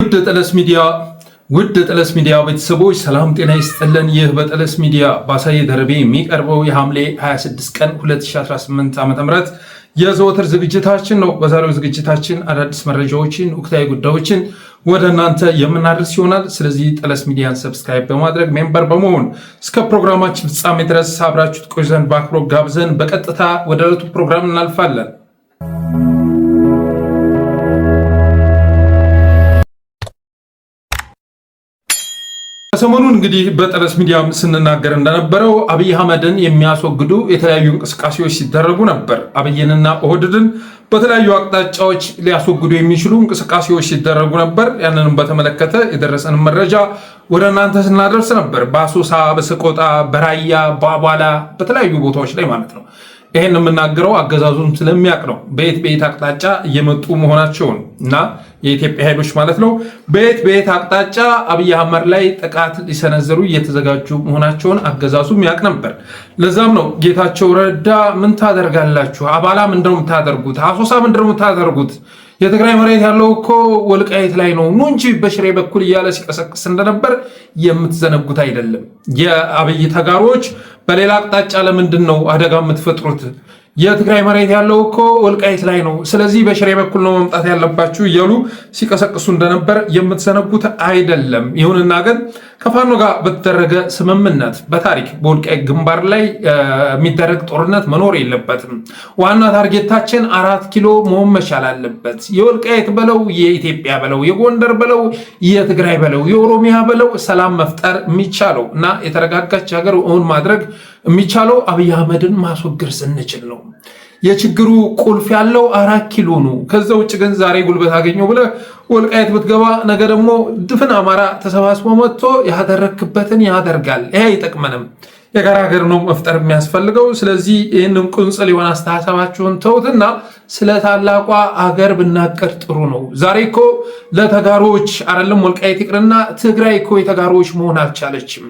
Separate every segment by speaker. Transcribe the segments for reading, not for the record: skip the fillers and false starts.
Speaker 1: ውድ ጠለስ ሚዲያ ቤተሰቦች ሰላም ጤና ይስጥልን። ይህ በጠለስ ሚዲያ ባሳየ ደረቤ የሚቀርበው የሐምሌ 26 ቀን 2018 ዓ.ም የዘወትር ዝግጅታችን ነው። በዛሬው ዝግጅታችን አዳዲስ መረጃዎችን፣ ወቅታዊ ጉዳዮችን ወደ እናንተ የምናደርስ ይሆናል። ስለዚህ ጠለስ ሚዲያን ሰብስክራይብ በማድረግ ሜምበር በመሆን እስከ ፕሮግራማችን ፍጻሜ ድረስ አብራችሁት ቆዩ ዘንድ በአክብሮት ጋብዘን በቀጥታ ወደ ዕለቱ ፕሮግራም እናልፋለን። ሰሞኑን እንግዲህ በጠለስ ሚዲያም ስንናገር እንደነበረው አብይ አህመድን የሚያስወግዱ የተለያዩ እንቅስቃሴዎች ሲደረጉ ነበር። አብይንና ኦህዴድን በተለያዩ አቅጣጫዎች ሊያስወግዱ የሚችሉ እንቅስቃሴዎች ሲደረጉ ነበር። ያንንም በተመለከተ የደረሰን መረጃ ወደ እናንተ ስናደርስ ነበር። በአሶሳ፣ በሰቆጣ፣ በራያ፣ በአቧላ በተለያዩ ቦታዎች ላይ ማለት ነው። ይሄን የምናገረው አገዛዙን ስለሚያውቅ ነው። በየት አቅጣጫ እየመጡ መሆናቸውን እና የኢትዮጵያ ኃይሎች ማለት ነው በየት አቅጣጫ አብይ አህመድ ላይ ጥቃት ሊሰነዘሩ እየተዘጋጁ መሆናቸውን አገዛዙ የሚያውቅ ነበር። ለዛም ነው ጌታቸው ረዳ ምን ታደርጋላችሁ? አባላ ምንድነው የምታደርጉት? አሶሳ ምንድነው የምታደርጉት? የትግራይ መሬት ያለው እኮ ወልቃይት ላይ ነው ኑ እንጂ በሽሬ በኩል እያለ ሲቀሰቅስ እንደነበር የምትዘነጉት አይደለም። የአብይ ተጋሮች በሌላ አቅጣጫ ለምንድን ነው አደጋ የምትፈጥሩት? የትግራይ መሬት ያለው እኮ ወልቃይት ላይ ነው፣ ስለዚህ በሽሬ በኩል ነው መምጣት ያለባችሁ እያሉ ሲቀሰቅሱ እንደነበር የምትዘነጉት አይደለም። ይሁንና ግን ከፋኖ ጋር በተደረገ ስምምነት በታሪክ በወልቃይት ግንባር ላይ የሚደረግ ጦርነት መኖር የለበትም። ዋና ታርጌታችን 4 ኪሎ መሆን መቻል አለበት። የወልቃይት በለው፣ የኢትዮጵያ በለው፣ የጎንደር በለው፣ የትግራይ በለው፣ የኦሮሚያ በለው ሰላም መፍጠር የሚቻለው እና የተረጋጋች ሀገር እውን ማድረግ የሚቻለው አብይ አህመድን ማስወገድ ስንችል ነው። የችግሩ ቁልፍ ያለው 4 ኪሎ ነው። ከዛ ውጭ ግን ዛሬ ጉልበት አገኘው ብለህ ወልቃይት ብትገባ ነገ ደግሞ ድፍን አማራ ተሰባስቦ መጥቶ ያደረክበትን ያደርጋል። ይሄ አይጠቅመንም። የጋራ ሀገር ነው መፍጠር የሚያስፈልገው። ስለዚህ ይህንን ቁንጽል የሆነ አስተሳሰባችሁን ተውትና ስለ ታላቋ አገር ብናቀር ጥሩ ነው። ዛሬ እኮ ለተጋሮች አይደለም ወልቃይት ይቅርና ትግራይ እኮ የተጋሮች መሆን አልቻለችም።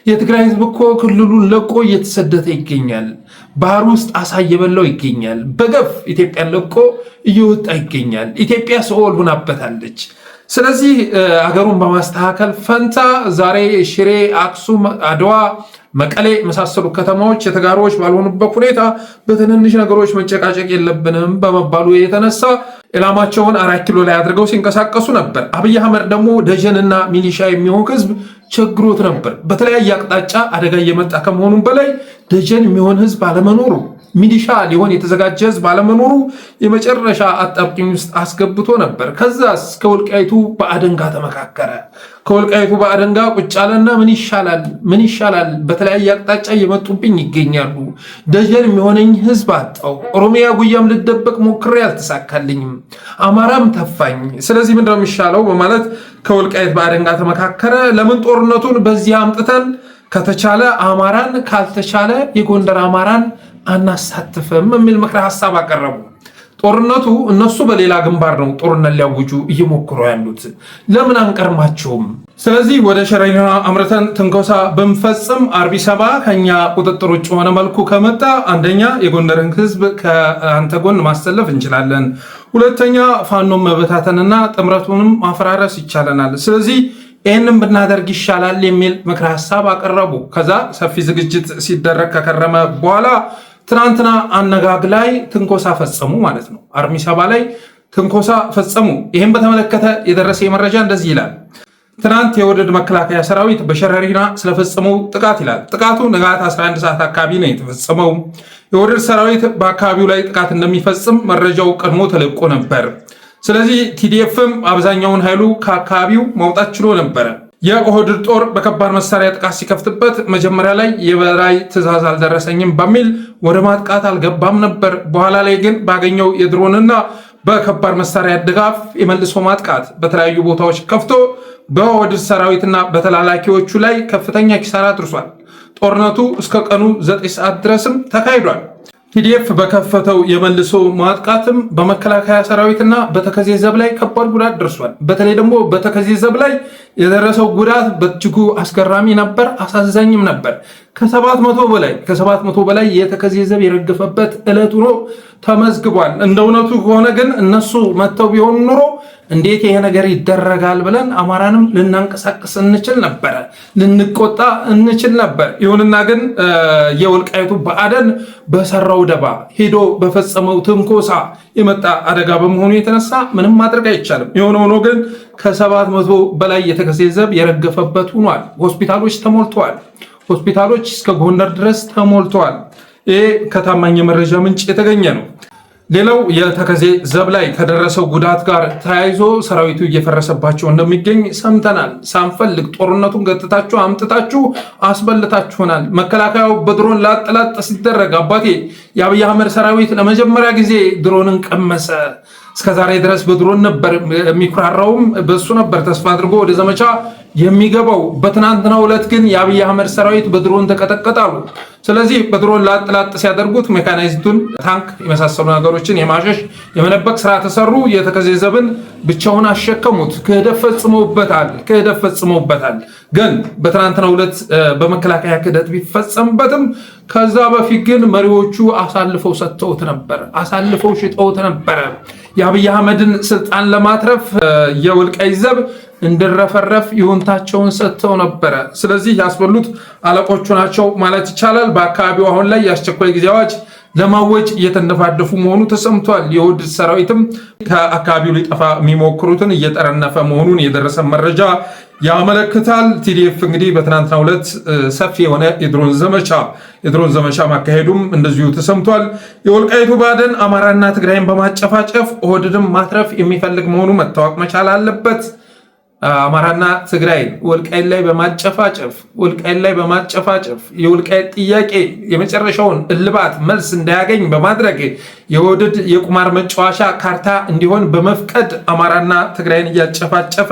Speaker 1: የትግራይ ህዝብ እኮ ክልሉን ለቆ እየተሰደተ ይገኛል። ባህር ውስጥ አሳ እየበላው ይገኛል። በገፍ ኢትዮጵያን ለቆ እየወጣ ይገኛል። ኢትዮጵያ ሲኦል ሆናበታለች። ስለዚህ አገሩን በማስተካከል ፈንታ ዛሬ ሽሬ፣ አክሱም፣ አድዋ፣ መቀሌ መሳሰሉ ከተማዎች የተጋሮች ባልሆኑበት ሁኔታ በትንንሽ ነገሮች መጨቃጨቅ የለብንም በመባሉ የተነሳ ኢላማቸውን 4 ኪሎ ላይ አድርገው ሲንቀሳቀሱ ነበር። አብይ አህመድ ደግሞ ደጀንና ሚሊሻ የሚሆን ህዝብ ቸግሮት ነበር። በተለያየ አቅጣጫ አደጋ እየመጣ ከመሆኑም በላይ ደጀን የሚሆን ህዝብ አለመኖሩ፣ ሚሊሻ ሊሆን የተዘጋጀ ህዝብ አለመኖሩ የመጨረሻ አጣብቂኝ ውስጥ አስገብቶ ነበር። ከዛ እስከ ወልቃይቱ በአደንጋ ተመካከረ። ከወልቃይቱ በአደንጋ ቁጭ አለና ምን ይሻላል? በተለያየ አቅጣጫ እየመጡብኝ ይገኛሉ። ደጀን የሚሆነኝ ህዝብ አጣው። ኦሮሚያ ጉያም ልደበቅ ሞክሬ አልተሳካልኝም። አማራም ተፋኝ። ስለዚህ ምንድነው የሚሻለው በማለት ከወልቃይት በአደንጋ ተመካከረ። ለምን ጦርነቱን በዚህ አምጥተን ከተቻለ አማራን ካልተቻለ የጎንደር አማራን አናሳትፍም የሚል ምክረ ሐሳብ አቀረቡ። ጦርነቱ እነሱ በሌላ ግንባር ነው ጦርነት ሊያውጁ እየሞክሩ ያሉት። ለምን አንቀርማቸውም? ስለዚህ ወደ ሸረሪና አምርተን ትንኮሳ ብንፈጽም አርቢ7 ከኛ ቁጥጥር ውጭ ሆነ መልኩ ከመጣ አንደኛ የጎንደርን ህዝብ ከአንተ ጎን ማሰለፍ እንችላለን፣ ሁለተኛ ፋኖን መበታተንና ጥምረቱንም ማፈራረስ ይቻለናል። ስለዚህ ይህንም ብናደርግ ይሻላል የሚል ምክረ ሐሳብ አቀረቡ። ከዛ ሰፊ ዝግጅት ሲደረግ ከከረመ በኋላ ትናንትና አነጋግ ላይ ትንኮሳ ፈጸሙ ማለት ነው። አርሚ7 ላይ ትንኮሳ ፈጸሙ። ይህም በተመለከተ የደረሰ መረጃ እንደዚህ ይላል። ትናንት የወደድ መከላከያ ሰራዊት በሸረሪና ስለፈጸመው ጥቃት ይላል። ጥቃቱ ንጋት 11 ሰዓት አካባቢ ነው የተፈጸመው። የወደድ ሰራዊት በአካባቢው ላይ ጥቃት እንደሚፈጽም መረጃው ቀድሞ ተለቆ ነበር። ስለዚህ ቲዲኤፍም አብዛኛውን ኃይሉ ከአካባቢው ማውጣት ችሎ ነበረ። የኦህዴድ ጦር በከባድ መሳሪያ ጥቃት ሲከፍትበት መጀመሪያ ላይ የበላይ ትዕዛዝ አልደረሰኝም በሚል ወደ ማጥቃት አልገባም ነበር። በኋላ ላይ ግን ባገኘው የድሮንና በከባድ መሳሪያ ድጋፍ የመልሶ ማጥቃት በተለያዩ ቦታዎች ከፍቶ በኦህዴድ ሰራዊትና በተላላኪዎቹ ላይ ከፍተኛ ኪሳራ አድርሷል። ጦርነቱ እስከ ቀኑ 9 ሰዓት ድረስም ተካሂዷል። ቲዲኤፍ በከፈተው የመልሶ ማጥቃትም በመከላከያ ሰራዊትና በተከዜ ዘብ ላይ ከባድ ጉዳት ደርሷል። በተለይ ደግሞ በተከዜ ዘብ ላይ የደረሰው ጉዳት በእጅጉ አስገራሚ ነበር፣ አሳዛኝም ነበር። ከ700 በላይ የተከዜ ዘብ የረገፈበት ዕለት ሆኖ ተመዝግቧል። እንደ እውነቱ ከሆነ ግን እነሱ መጥተው ቢሆን ኑሮ እንዴት ይሄ ነገር ይደረጋል ብለን አማራንም ልናንቀሳቀስ እንችል ነበረ፣ ልንቆጣ እንችል ነበር። ይሁንና ግን የወልቃይቱ ብአዴን በሰራው ደባ ሄዶ በፈጸመው ትንኮሳ የመጣ አደጋ በመሆኑ የተነሳ ምንም ማድረግ አይቻልም። የሆነ ሆኖ ግን ከ700 በላይ የተከዜ ዘብ የረገፈበት ሆኗል። ሆስፒታሎች ተሞልተዋል። ሆስፒታሎች እስከ ጎንደር ድረስ ተሞልተዋል። ይሄ ከታማኝ የመረጃ ምንጭ የተገኘ ነው። ሌላው የተከዜ ዘብ ላይ ከደረሰው ጉዳት ጋር ተያይዞ ሰራዊቱ እየፈረሰባቸው እንደሚገኝ ሰምተናል። ሳንፈልግ ጦርነቱን ገጥታችሁ አምጥታችሁ አስበልታችሁናል። መከላከያው በድሮን ላጥላጥ ሲደረግ አባቴ የአብይ አህመድ ሰራዊት ለመጀመሪያ ጊዜ ድሮንን ቀመሰ። እስከዛሬ ድረስ በድሮን ነበር የሚኩራራውም፣ በሱ ነበር ተስፋ አድርጎ ወደ ዘመቻ የሚገባው። በትናንትናው ዕለት ግን የአብይ አህመድ ሰራዊት በድሮን ተቀጠቀጣሉ። ስለዚህ በድሮን ላጥላጥ ሲያደርጉት ሜካናይዝቱን፣ ታንክ የመሳሰሉ ነገሮችን የማሸሽ የመነበቅ ስራ ተሰሩ። የተከዜ ዘብን ብቻውን አሸከሙት። ክህደት ፈጽመውበታል። ግን በትናንትናው ዕለት በመከላከያ ክህደት ቢፈጸምበትም ከዛ በፊት ግን መሪዎቹ አሳልፈው ሰጥተውት ነበር፣ አሳልፈው ሽጠውት ነበረ። የአብይ አህመድን ስልጣን ለማትረፍ የወልቃይት ዘብ እንዲረፈረፍ ይሁንታቸውን ሰጥተው ነበረ። ስለዚህ ያስበሉት አለቆቹ ናቸው ማለት ይቻላል። በአካባቢው አሁን ላይ የአስቸኳይ ጊዜ አዋጅ ለማወጅ እየተንደፋደፉ መሆኑ ተሰምቷል። የውድድ ሰራዊትም ከአካባቢው ሊጠፋ የሚሞክሩትን እየጠረነፈ መሆኑን የደረሰ መረጃ ያመለክታል። ቲዲኤፍ እንግዲህ በትናንትናው ዕለት ሰፊ የሆነ የድሮን ዘመቻ ማካሄዱም እንደዚሁ ተሰምቷል። የወልቃይቱ ብአዴን አማራና ትግራይን በማጨፋጨፍ ኦህዴድን ማትረፍ የሚፈልግ መሆኑ መታወቅ መቻል አለበት። አማራና ትግራይ ወልቃይት ላይ በማጨፋጨፍ የወልቃይት ጥያቄ የመጨረሻውን እልባት መልስ እንዳያገኝ በማድረግ የኦህዴድ የቁማር መጫወቻ ካርታ እንዲሆን በመፍቀድ አማራና ትግራይን እያጨፋጨፈ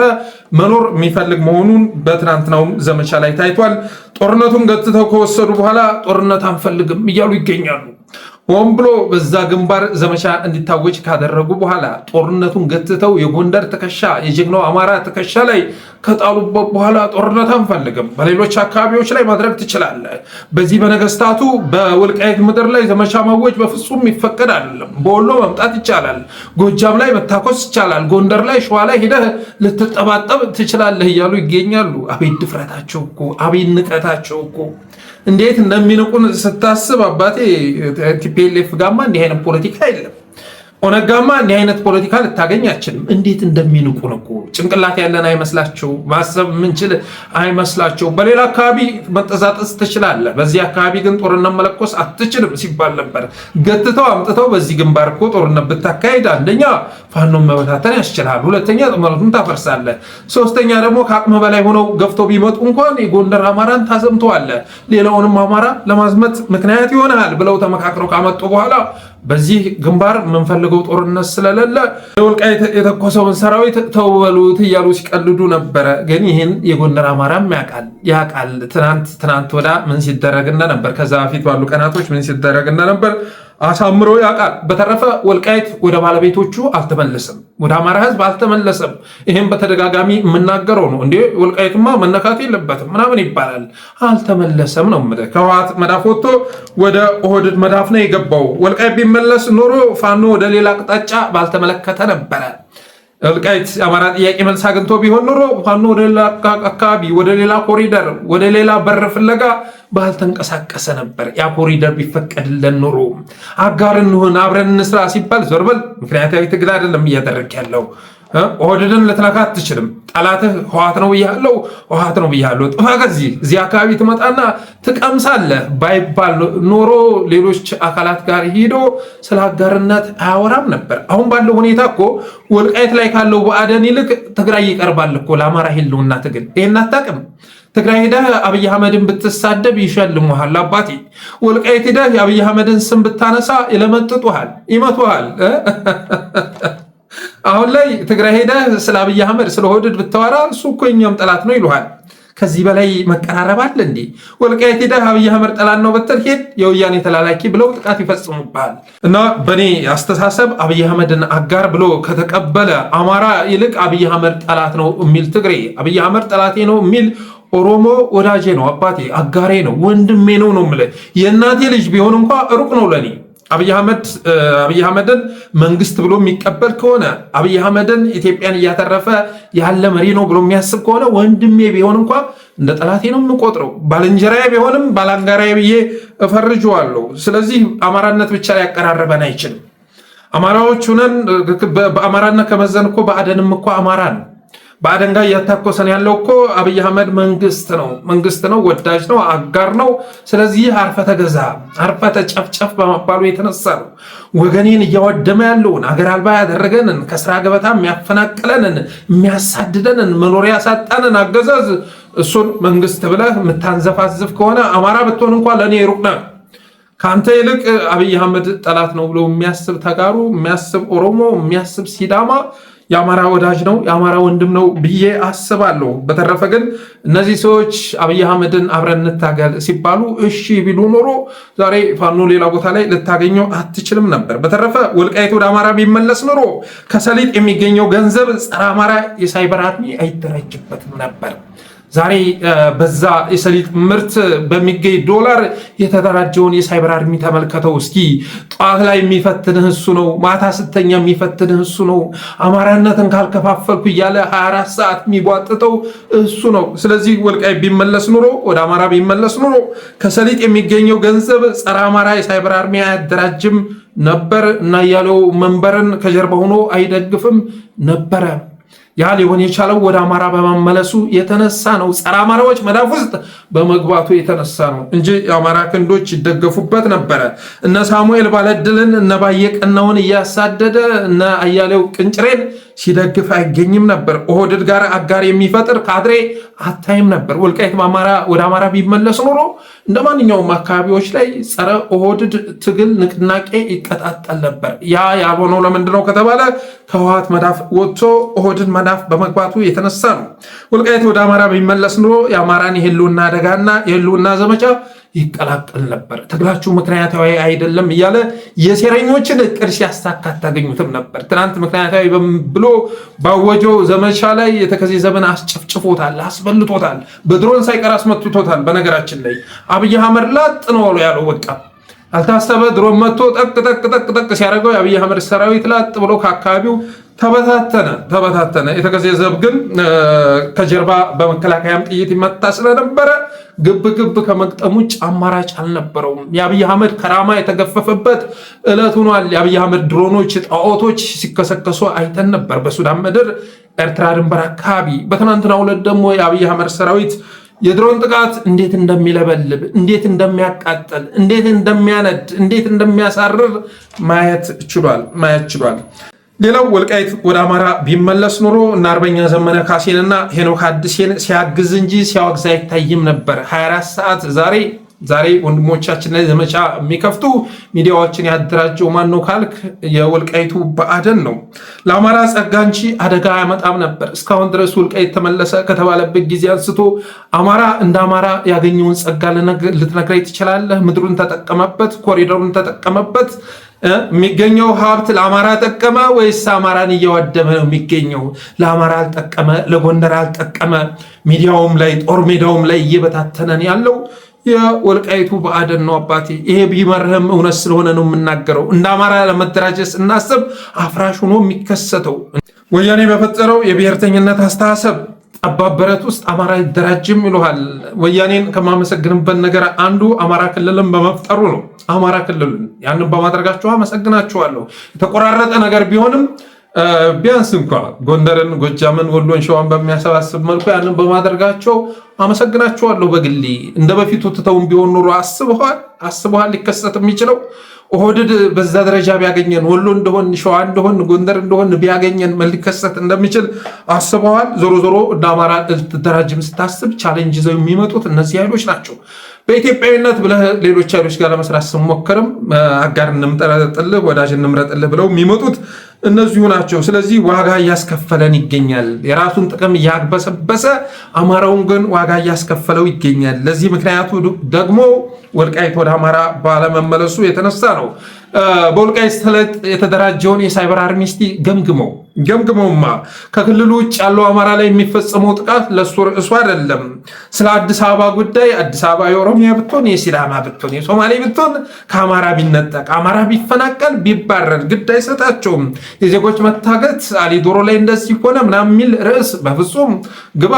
Speaker 1: መኖር የሚፈልግ መሆኑን በትናንትናውም ዘመቻ ላይ ታይቷል። ጦርነቱን ገትተው ከወሰዱ በኋላ ጦርነት አንፈልግም እያሉ ይገኛሉ። ሆን ብሎ በዛ ግንባር ዘመቻ እንዲታወጅ ካደረጉ በኋላ ጦርነቱን ገትተው የጎንደር ትከሻ የጀግናው አማራ ትከሻ ላይ ከጣሉበት በኋላ ጦርነት አንፈልግም፣ በሌሎች አካባቢዎች ላይ ማድረግ ትችላለህ። በዚህ በነገስታቱ በወልቃይት ምድር ላይ ዘመቻ ማወጅ በፍጹም ይፈቀድ አይደለም። በወሎ መምጣት ይቻላል፣ ጎጃም ላይ መታኮስ ይቻላል፣ ጎንደር ላይ ሸዋ ላይ ሄደህ ልትጠባጠብ ትችላለህ እያሉ ይገኛሉ። አቤት ድፍረታቸው እኮ፣ አቤት ንቀታቸው እኮ! እንዴት እንደሚንቁን ስታስብ አባቴ ቲፒኤልኤፍ ጋማ እንዲህ አይነት ፖለቲካ የለም። ኦነግ ጋማ እንዲህ አይነት ፖለቲካ ልታገኝ አችልም። እንዴት እንደሚንቁን እኮ! ጭንቅላት ያለን አይመስላቸው፣ ማሰብ ምንችል አይመስላቸው። በሌላ አካባቢ መጠዛጠስ ትችላለህ፣ በዚህ አካባቢ ግን ጦርነት መለኮስ አትችልም ሲባል ነበር። ገትተው አምጥተው በዚህ ግንባር እኮ ጦርነት ብታካሄድ አንደኛ ፋኖን መበታተን ያስችላል፣ ሁለተኛ ጥምረቱን ታፈርሳለህ፣ ሶስተኛ ደግሞ ከአቅም በላይ ሆነው ገፍተው ቢመጡ እንኳን የጎንደር አማራን ታዘምተዋለህ፣ ሌላውንም አማራ ለማዝመት ምክንያት ይሆናል ብለው ተመካክረው ካመጡ በኋላ በዚህ ግንባር የምንፈልገው ጦርነት ስለሌለ የወልቃይት የተኮሰውን ሰራዊት ተው በሉት እያሉ ሲቀልዱ ነበረ። ግን ይህን የጎንደር አማራም ያውቃል። ትናንት ወዳ ምን ሲደረግ እንደነበር፣ ከዛ በፊት ባሉ ቀናቶች ምን ሲደረግ እንደነበር አሳምሮ ያውቃል። በተረፈ ወልቃይት ወደ ባለቤቶቹ አልተመለሰም፣ ወደ አማራ ህዝብ አልተመለሰም። ይህም በተደጋጋሚ የምናገረው ነው። እንዴ ወልቃይትማ መነካት የለበትም ምናምን ይባላል። አልተመለሰም ነው የምልህ። ከህወሓት መዳፍ ወጥቶ ወደ ኦህዴድ መዳፍ ነው የገባው። ወልቃይት ቢመለስ ኖሮ ፋኖ ወደ ሌላ አቅጣጫ ባልተመለከተ ነበረ። ወልቃይት የአማራ ጥያቄ መልስ አግኝቶ ቢሆን ኖሮ ፋኖ ወደ ሌላ አካባቢ፣ ወደ ሌላ ኮሪደር፣ ወደ ሌላ በር ፍለጋ ባልተንቀሳቀሰ ነበር። ያ ኮሪደር ቢፈቀድለን ኖሮ አጋር እንሁን አብረን እንስራ ሲባል ዞር በል። ምክንያታዊ ትግል አይደለም እያደረግ ያለው። ኦህዴድን ልትነካ አትችልም። ጠላትህ ህወሓት ነው ብያለሁ፣ ህወሓት ነው ብያለሁ። ጥፋ ከዚህ አካባቢ ትመጣና ትቀምሳለህ ባይባል ኖሮ ሌሎች አካላት ጋር ሄዶ ስለ አጋርነት አያወራም ነበር። አሁን ባለው ሁኔታ እኮ ወልቃይት ላይ ካለው ብአዴን ይልቅ ትግራይ ይቀርባል እኮ ለአማራ ህልውና ትግል። ይሄን አታውቅም? ትግራይ ሄደህ አብይ አህመድን ብትሳደብ ይሸልሙሃል አባቴ። ወልቃይት ሄደህ የአብይ አህመድን ስም ብታነሳ ይለመጥጡሃል፣ ይመቱሃል። አሁን ላይ ትግራይ ሄደህ ስለ አብይ አህመድ ስለ ኦህዴድ ብታወራ እሱ እኮ የኛም ጠላት ነው ይሉሃል። ከዚህ በላይ መቀራረብ አለ እንዴ? ወልቃይት ሄደህ አብይ አህመድ ጠላት ነው ብትል ሄድ የወያኔ ተላላኪ ብለው ጥቃት ይፈጽሙብሃል። እና በእኔ አስተሳሰብ አብይ አህመድን አጋር ብሎ ከተቀበለ አማራ ይልቅ አብይ አህመድ ጠላት ነው የሚል ትግሬ፣ አብይ አህመድ ጠላቴ ነው የሚል ኦሮሞ ወዳጄ ነው፣ አባቴ አጋሬ ነው፣ ወንድሜ ነው የምልህ። የእናቴ ልጅ ቢሆን እንኳ ሩቅ ነው ለኔ። አብይ አህመድን መንግስት ብሎ የሚቀበል ከሆነ አብይ አህመድን ኢትዮጵያን እያተረፈ ያለ መሪ ነው ብሎ የሚያስብ ከሆነ ወንድሜ ቢሆን እንኳ እንደ ጠላቴ ነው የምቆጥረው። ባልንጀራዬ ቢሆንም ባላንጋራዬ ብዬ እፈርጀዋለሁ። ስለዚህ አማራነት ብቻ ሊያቀራርበን አይችልም። አማራዎች ሁነን በአማራነት ከመዘን እኮ ብአዴንም እኮ አማራ ነው። ብአዴን ጋር እያታኮሰን ያለው እኮ አብይ አህመድ መንግስት ነው፣ ወዳጅ ነው፣ አጋር ነው። ስለዚህ አርፈ ተገዛ፣ አርፈ ተጨፍጨፍ በመባሉ የተነሳ ነው ወገኔን እያወደመ ያለውን አገር አልባ ያደረገንን ከስራ ገበታ የሚያፈናቅለንን የሚያሳድደንን መኖሪያ ያሳጣንን አገዛዝ እሱን መንግስት ብለህ የምታንዘፋዝፍ ከሆነ አማራ ብትሆን እንኳ ለእኔ ሩቅ ነህ። ከአንተ ይልቅ አብይ አህመድ ጠላት ነው ብሎ የሚያስብ ተጋሩ፣ የሚያስብ ኦሮሞ፣ የሚያስብ ሲዳማ የአማራ ወዳጅ ነው፣ የአማራ ወንድም ነው ብዬ አስባለሁ። በተረፈ ግን እነዚህ ሰዎች አብይ አህመድን አብረን እንታገል ሲባሉ እሺ ቢሉ ኖሮ ዛሬ ፋኖ ሌላ ቦታ ላይ ልታገኘው አትችልም ነበር። በተረፈ ወልቃይት ወደ አማራ ቢመለስ ኖሮ ከሰሊጥ የሚገኘው ገንዘብ ጸረ አማራ የሳይበር አርሚ አይደራጅበትም ነበር። ዛሬ በዛ የሰሊጥ ምርት በሚገኝ ዶላር የተደራጀውን የሳይበር አርሚ ተመልከተው እስኪ። ጠዋት ላይ የሚፈትንህ እሱ ነው፣ ማታ ስተኛ የሚፈትንህ እሱ ነው፣ አማራነትን ካልከፋፈልኩ እያለ 24 ሰዓት የሚቧጥጠው እሱ ነው። ስለዚህ ወልቃይት ቢመለስ ኑሮ፣ ወደ አማራ ቢመለስ ኑሮ ከሰሊጥ የሚገኘው ገንዘብ ጸረ አማራ የሳይበር አርሚ አያደራጅም ነበር እና ያለው መንበርን ከጀርባ ሆኖ አይደግፍም ነበረ። ያ ሊሆን የቻለው ወደ አማራ በመመለሱ የተነሳ ነው። ጸረ አማራዎች መዳፍ ውስጥ በመግባቱ የተነሳ ነው እንጂ የአማራ ክንዶች ይደገፉበት ነበረ። እነ ሳሙኤል ባለድልን እነ ባየቀናውን እያሳደደ እነ አያሌው ቅንጭሬን ሲደግፍ አይገኝም ነበር። ኦህዴድ ጋር አጋር የሚፈጥር ካድሬ አታይም ነበር። ወልቃይት ወደ አማራ ቢመለስ ኖሮ እንደ ማንኛውም አካባቢዎች ላይ ጸረ ኦህዴድ ትግል ንቅናቄ ይቀጣጠል ነበር። ያ ያልሆነው ለምንድነው ከተባለ ከህወሓት መዳፍ ወጥቶ ኦህዴድ መዳፍ በመግባቱ የተነሳ ነው። ወልቃይት ወደ አማራ ቢመለስ ኖሮ የአማራን የህልውና አደጋና የህልውና ዘመቻ ይቀላቀል ነበር። ትግላችሁ ምክንያታዊ አይደለም እያለ የሴረኞችን እቅድ ሲያሳካ አታገኙትም ነበር። ትናንት ምክንያታዊ ብሎ ባወጀው ዘመቻ ላይ የተከዜ ዘመን አስጨፍጭፎታል፣ አስበልቶታል፣ በድሮን ሳይቀር አስመትቶታል። በነገራችን ላይ አብይ አህመድ ላጥ ነው ያለው። በቃ አልታሰበ ድሮን መጥቶ ጠቅ ሲያደርገው የአብይ አህመድ ሰራዊት ላጥ ብሎ ከአካባቢው ተበታተነ። የተከዜ ዘብ ግን ከጀርባ በመከላከያም ጥይት ይመታ ስለነበረ ግብ ከመቅጠም ውጭ አማራጭ አልነበረውም። የአብይ አህመድ ከራማ የተገፈፈበት ዕለት ሆኗል። የአብይ አህመድ ድሮኖች፣ ጣዖቶች ሲከሰከሱ አይተን ነበር በሱዳን ምድር፣ ኤርትራ ድንበር አካባቢ። በትናንትናው ዕለት ደግሞ የአብይ አህመድ ሰራዊት የድሮን ጥቃት እንዴት እንደሚለበልብ፣ እንዴት እንደሚያቃጥል፣ እንዴት እንደሚያነድ፣ እንዴት እንደሚያሳርር ማየት ችሏል። ሌላው ወልቃይት ወደ አማራ ቢመለስ ኖሮ እና አርበኛ ዘመነ ካሴንና ሄኖክ አዲሴን ሲያግዝ እንጂ ሲያወግዝ አይታይም ነበር። 24 ሰዓት ዛሬ ወንድሞቻችን ላይ ዘመቻ የሚከፍቱ ሚዲያዎችን ያደራጀው ማን ነው ካልክ የወልቃይቱ ብአዴን ነው። ለአማራ ጸጋ እንጂ አደጋ አያመጣም ነበር። እስካሁን ድረስ ወልቃይት ተመለሰ ከተባለበት ጊዜ አንስቶ አማራ እንደ አማራ ያገኘውን ጸጋ ልትነግረኝ ትችላለህ? ምድሩን ተጠቀመበት፣ ኮሪደሩን ተጠቀመበት። የሚገኘው ሀብት ለአማራ ጠቀመ ወይስ አማራን እየወደመ ነው የሚገኘው? ለአማራ አልጠቀመ፣ ለጎንደር አልጠቀመ። ሚዲያውም ላይ ጦር ሜዳውም ላይ እየበታተነን ያለው የወልቃይቱ ብአዴን ነው አባቴ። ይሄ ቢመርህም እውነት ስለሆነ ነው የምናገረው። እንደ አማራ ለመደራጀት ስናስብ አፍራሽ ሆኖ የሚከሰተው ወያኔ በፈጠረው የብሔርተኝነት አስተሳሰብ ጠባብ በረት ውስጥ አማራ ይደራጅም ይሉሃል። ወያኔን ከማመሰግንበት ነገር አንዱ አማራ ክልልን በመፍጠሩ ነው። አማራ ክልልን ያንን በማድረጋቸው አመሰግናቸዋለሁ። የተቆራረጠ ነገር ቢሆንም ቢያንስ እንኳ ጎንደርን፣ ጎጃምን፣ ወሎን፣ ሸዋን በሚያሰባስብ መልኩ ያንን በማድረጋቸው አመሰግናቸዋለሁ። በግሌ እንደ በፊቱ ትተውን ቢሆን ኖሮ አስበዋል ሊከሰት የሚችለው ኦህዴድ በዛ ደረጃ ቢያገኘን፣ ወሎ እንደሆን፣ ሸዋ እንደሆን፣ ጎንደር እንደሆን ቢያገኘን ምን ሊከሰት እንደሚችል አስበዋል። ዞሮ እንደ አማራ ልትደራጅም ስታስብ ቻሌንጅ ይዘው የሚመጡት እነዚህ ኃይሎች ናቸው። በኢትዮጵያዊነት ብለህ ሌሎች ኃይሎች ጋር ለመስራት ስሞክርም አጋር እንምረጥልህ፣ ወዳጅ እንምረጥልህ ብለው የሚመጡት እነዚሁ ናቸው። ስለዚህ ዋጋ እያስከፈለን ይገኛል። የራሱን ጥቅም እያግበሰበሰ አማራውን ግን ዋጋ እያስከፈለው ይገኛል። ለዚህ ምክንያቱ ደግሞ ወልቃይት ወደ አማራ ባለመመለሱ የተነሳ ነው። በወልቃይት የተደራጀውን የሳይበር አርሚ እስቲ ገምግመው። ገምግመውማ ከክልሉ ውጭ ያለው አማራ ላይ የሚፈጸመው ጥቃት ለሱ ርዕሱ አይደለም። ስለ አዲስ አበባ ጉዳይ አዲስ አበባ የኦሮሚያ ብትሆን፣ የሲዳማ ብትሆን፣ የሶማሌ ብትሆን ከአማራ ቢነጠቅ፣ አማራ ቢፈናቀል፣ ቢባረር ግድ አይሰጣቸውም። የዜጎች መታገት አሊዶሮ ላይ እንደዚህ ሆነ ምናምን የሚል ርዕስ በፍጹም ግባ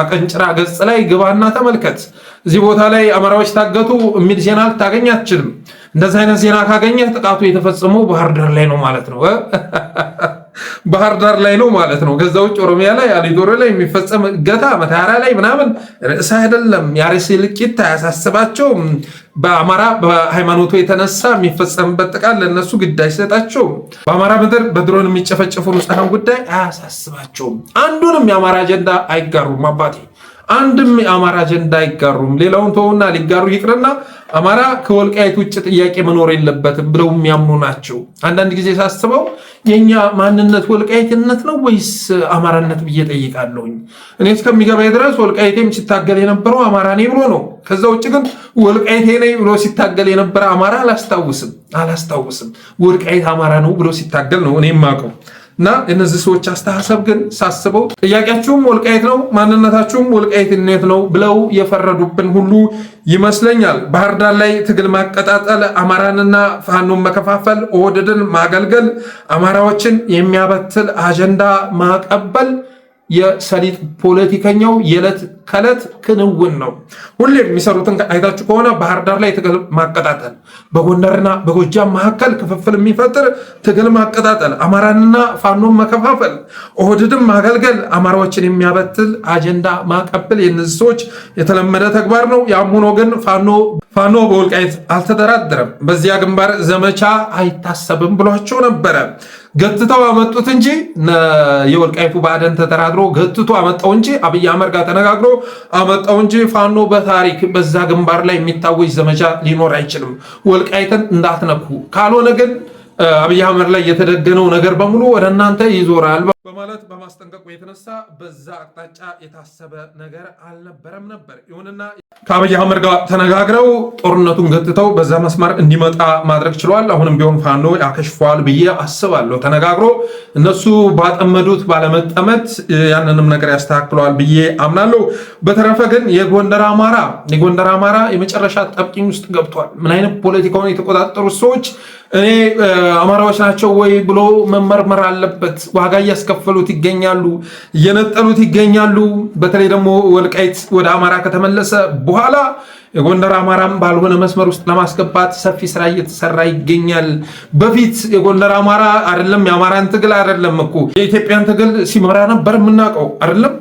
Speaker 1: አቀንጭራ ገጽ ላይ ግባና ተመልከት። እዚህ ቦታ ላይ አማራዎች ታገቱ የሚል ዜና ልታገኝ አትችልም። እንደዚህ አይነት ዜና ካገኘህ ጥቃቱ የተፈጸመው ባህር ዳር ላይ ነው ማለት ነው። ባህር ዳር ላይ ነው ማለት ነው። ከዛ ውጭ ኦሮሚያ ላይ አሊዶሮ ላይ የሚፈጸም እገታ መተሃራ ላይ ምናምን ርዕስ አይደለም። የአርሲ እልቂት አያሳስባቸውም። በአማራ በሃይማኖቱ የተነሳ የሚፈጸምበት ጥቃት ለእነሱ ግድ አይሰጣቸውም። በአማራ ምድር በድሮን የሚጨፈጨፉ ንጹሃን ጉዳይ አያሳስባቸውም። አንዱንም የአማራ አጀንዳ አይጋሩም። አባቴ አንድም የአማራ አጀንዳ አይጋሩም። ሌላውን ተውና ሊጋሩ ይቅርና አማራ ከወልቃይት ውጭ ጥያቄ መኖር የለበትም ብለው የሚያምኑ ናቸው። አንዳንድ ጊዜ ሳስበው የኛ ማንነት ወልቃይትነት ነው ወይስ አማራነት ብዬ ጠይቃለሁኝ። እኔ እስከሚገባኝ ድረስ ወልቃይቴም ሲታገል የነበረው አማራ ነኝ ብሎ ነው። ከዛ ውጭ ግን ወልቃይቴ ነኝ ብሎ ሲታገል የነበረ አማራ አላስታውስም። ወልቃይት አማራ ነው ብሎ ሲታገል ነው እኔ የማውቀው። እና እነዚህ ሰዎች አስተሳሰብ ግን ሳስበው ጥያቄያችሁም ወልቃይት ነው፣ ማንነታችሁም ወልቃይትነት ነው ብለው የፈረዱብን ሁሉ ይመስለኛል። ባህር ዳር ላይ ትግል ማቀጣጠል፣ አማራንና ፋኖን መከፋፈል፣ ኦህዴድን ማገልገል፣ አማራዎችን የሚያበትል አጀንዳ ማቀበል የሰሊጥ ፖለቲከኛው የዕለት ከዕለት ክንውን ነው። ሁሌም የሚሰሩትን አይታችሁ ከሆነ ባህር ዳር ላይ ትግል ማቀጣጠል፣ በጎንደርና በጎጃም መካከል ክፍፍል የሚፈጥር ትግል ማቀጣጠል፣ አማራንና ፋኖን መከፋፈል፣ ኦህዴድን ማገልገል፣ አማራዎችን የሚያበትል አጀንዳ ማቀበል የእነዚህ ሰዎች የተለመደ ተግባር ነው። ያም ሆኖ ግን ፋኖ በወልቃይት አልተደራደረም። በዚያ ግንባር ዘመቻ አይታሰብም ብሏቸው ነበረ። ገትተው አመጡት እንጂ የወልቃይቱ ብአዴን ተደራድሮ ገትቶ አመጣው እንጂ አብይ አህመድ ጋር ተነጋግሮ አመጣው እንጂ ፋኖ በታሪክ በዛ ግንባር ላይ የሚታወጅ ዘመቻ ሊኖር አይችልም። ወልቃይትን እንዳትነኩ ካልሆነ ግን አብይ አህመድ ላይ የተደገነው ነገር በሙሉ ወደ እናንተ ይዞራል በማለት በማስጠንቀቁ የተነሳ በዛ አቅጣጫ የታሰበ ነገር አልነበረም ነበር። ይሁንና ከአብይ አህመድ ጋር ተነጋግረው ጦርነቱን ገትተው በዛ መስመር እንዲመጣ ማድረግ ችሏል። አሁንም ቢሆን ፋኖ ያከሽፈዋል ብዬ አስባለሁ። ተነጋግሮ እነሱ ባጠመዱት ባለመጠመት ያንንም ነገር ያስተካክለዋል ብዬ አምናለሁ። በተረፈ ግን የጎንደር አማራ የመጨረሻ ጠብቂኝ ውስጥ ገብቷል። ምን አይነት ፖለቲካውን የተቆጣጠሩት ሰዎች እኔ አማራዎች ናቸው ወይ ብሎ መመርመር አለበት። ዋጋ እያስከፈሉት ይገኛሉ፣ እየነጠሉት ይገኛሉ። በተለይ ደግሞ ወልቃይት ወደ አማራ ከተመለሰ በኋላ የጎንደር አማራም ባልሆነ መስመር ውስጥ ለማስገባት ሰፊ ስራ እየተሰራ ይገኛል። በፊት የጎንደር አማራ አይደለም የአማራን ትግል አይደለም እኮ የኢትዮጵያን ትግል ሲመራ ነበር የምናውቀው አይደለም።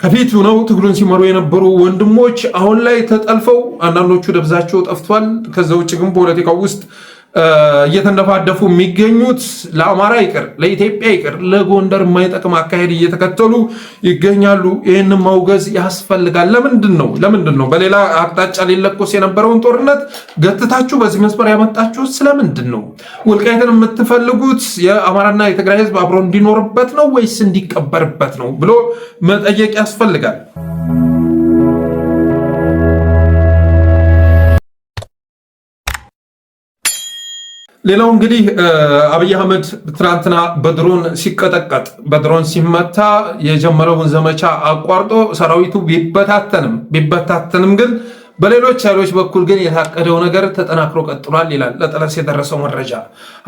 Speaker 1: ከፊቱ ነው ትግሉን ሲመሩ የነበሩ ወንድሞች አሁን ላይ ተጠልፈው አንዳንዶቹ ደብዛቸው ጠፍቷል። ከዛ ውጭ ግን ፖለቲካው ውስጥ እየተንደፋደፉ የሚገኙት ለአማራ ይቅር ለኢትዮጵያ ይቅር ለጎንደር የማይጠቅም አካሄድ እየተከተሉ ይገኛሉ። ይህንን ማውገዝ ያስፈልጋል። ለምንድን ነው በሌላ አቅጣጫ ሊለኮስ የነበረውን ጦርነት ገትታችሁ በዚህ መስመር ያመጣችሁት? ስለምንድን ነው? ወልቃይትን የምትፈልጉት የአማራና የትግራይ ሕዝብ አብሮ እንዲኖርበት ነው ወይስ እንዲቀበርበት ነው ብሎ መጠየቅ ያስፈልጋል። ሌላው እንግዲህ አብይ አህመድ ትናንትና በድሮን ሲቀጠቀጥ በድሮን ሲመታ የጀመረውን ዘመቻ አቋርጦ ሰራዊቱ ቢበታተንም ግን በሌሎች ኃይሎች በኩል ግን የታቀደው ነገር ተጠናክሮ ቀጥሏል ይላል ለጠለስ የደረሰው መረጃ።